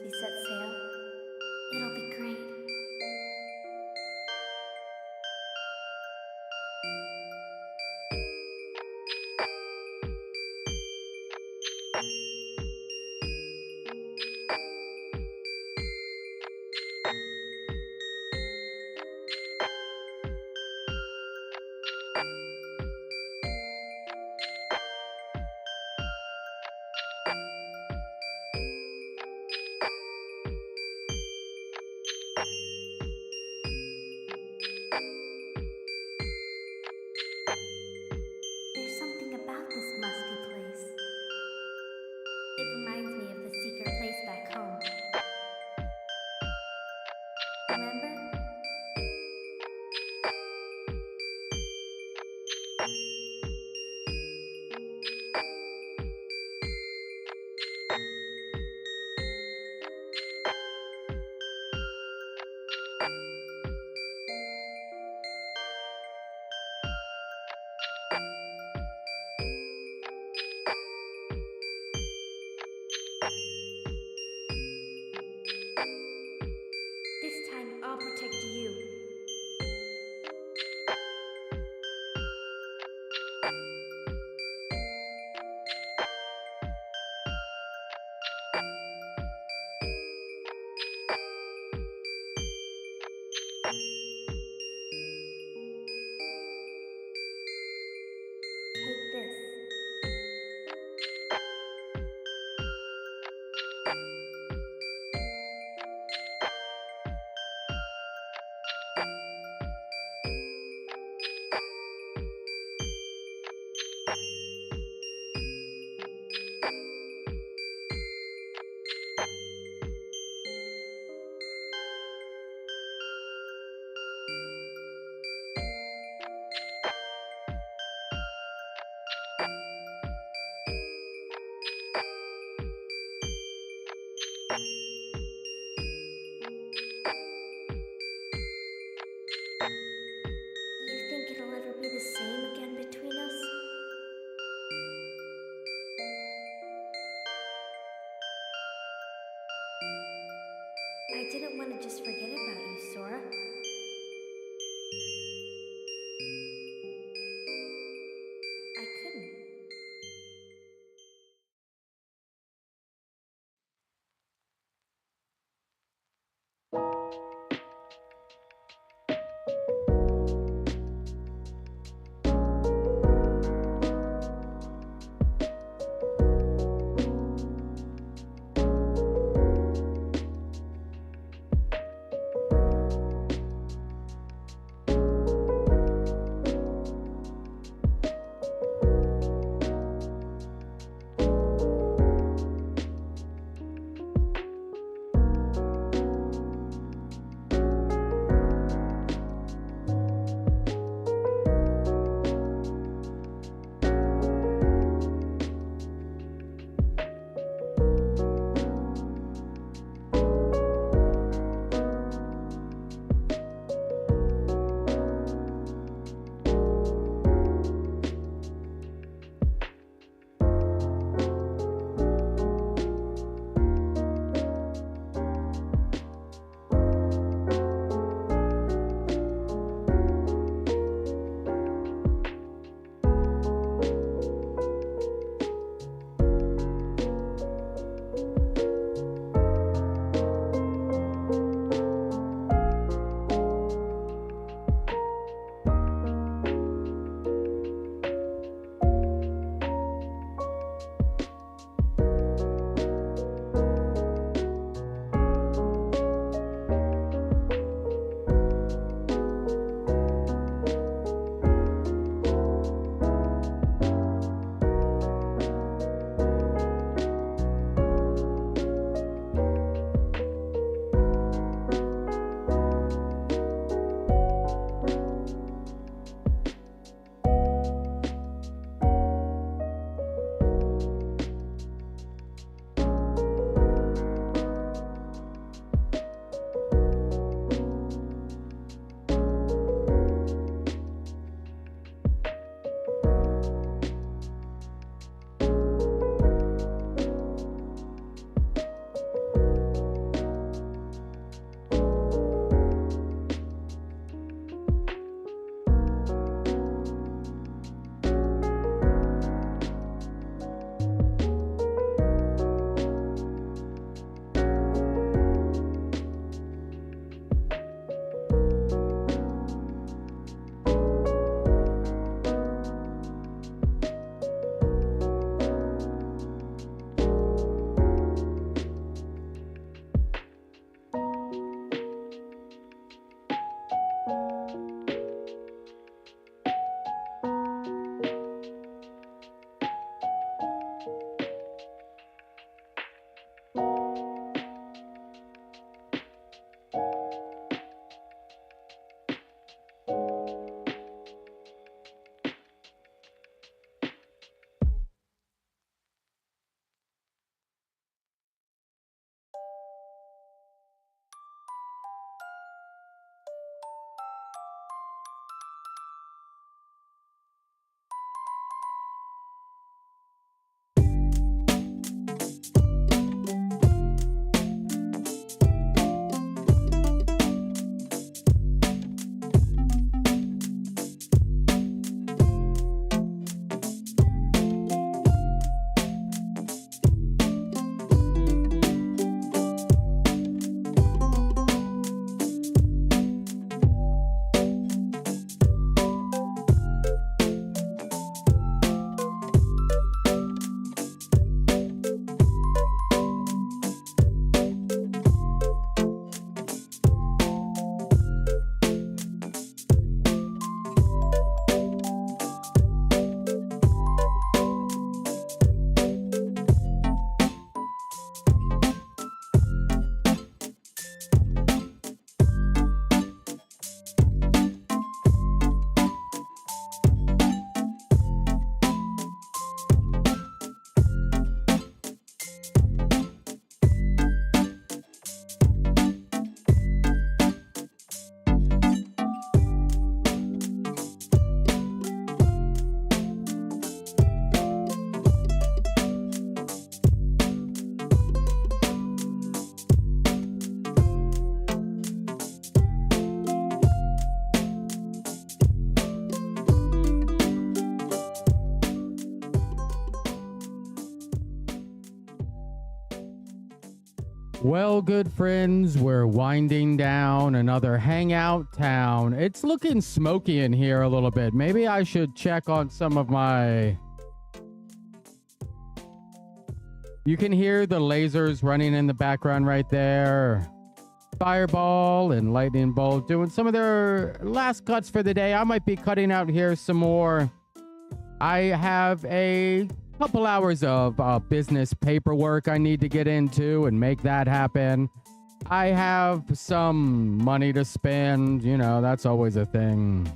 once we set sail. It'll be great. There's something about this musty place. It reminds me of the secret place back home. Remember? This time I'll protect you. Take this. Well, good friends, we're winding down another hangout town. It's looking smoky in here a little bit. Maybe I should check on some of my... You can hear the lasers running in the background right there. Fireball and Lightning Bolt doing some of their last cuts for the day. I might be cutting out here some more. I have a couple hours of business paperwork I need to get into and make that happen. I have some money to spend, you know, that's always a thing.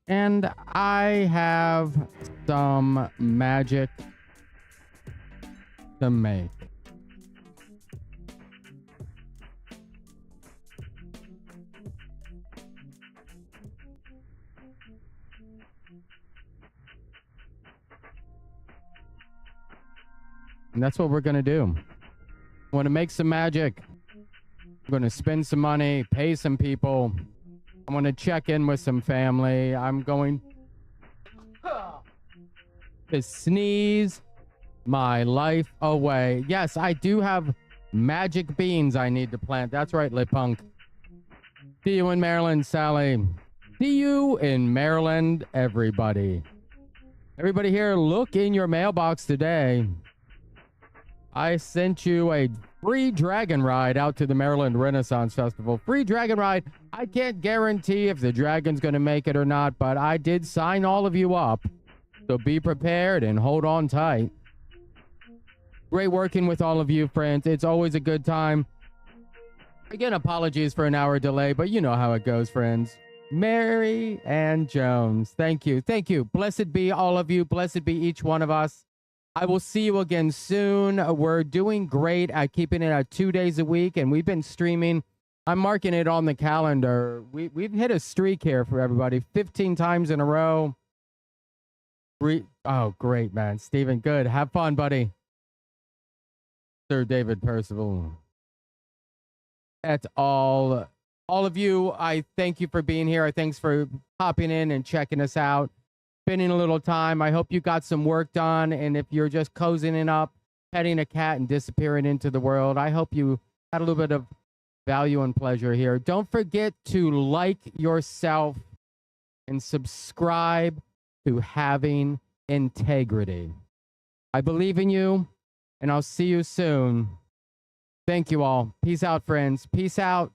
And I have some magic to make. And that's what we're going to do. I want to make some magic. I'm going to spend some money, pay some people. I want to check in with some family. I'm going to sneeze my life away. Yes, I do have magic beans I need to plant. That's right, Lit Punk. See you in Maryland, Sally. See you in Maryland, everybody. Everybody here, look in your mailbox today. I sent you a free dragon ride out to the Maryland Renaissance Festival. Free dragon ride. I can't guarantee if the dragon's going to make it or not, but I did sign all of you up. So be prepared and hold on tight. Great working with all of you, friends. It's always a good time. Again, apologies for an hour delay, but you know how it goes, friends. Mary Ann Jones. Thank you. Thank you. Blessed be all of you. Blessed be each one of us. I will see you again soon. We're doing great at keeping it at 2 days a week, and we've been streaming. I'm marking it on the calendar. We've hit a streak here for everybody, 15 times in a row. Oh, great, man. Steven, good. Have fun, buddy. Sir David Percival. That's all of you. I thank you for being here. Thanks for hopping in and checking us out. Spending a little time. I hope you got some work done. And if you're just cozying up, petting a cat and disappearing into the world, I hope you had a little bit of value and pleasure here. Don't forget to like yourself and subscribe to Having Integrity. I believe in you, and I'll see you soon. Thank you all. Peace out, friends. Peace out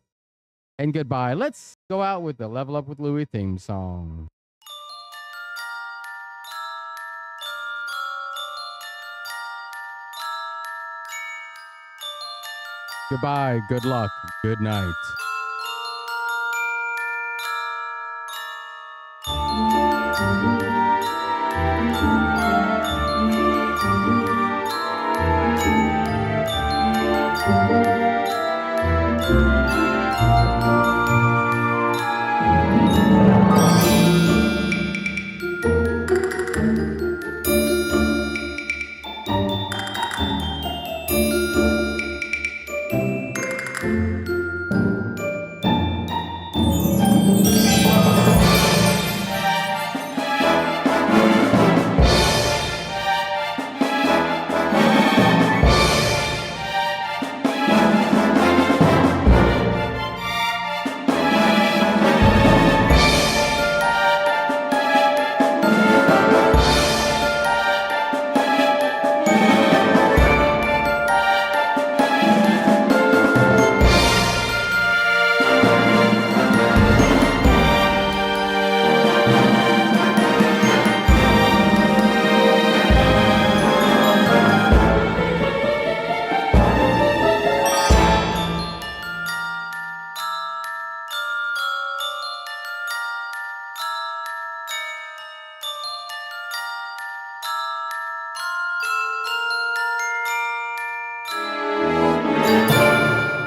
and goodbye. Let's go out with the Level Up with Louie theme song. Goodbye, good luck, good night.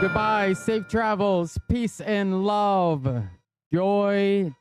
Goodbye, safe travels, peace and love, joy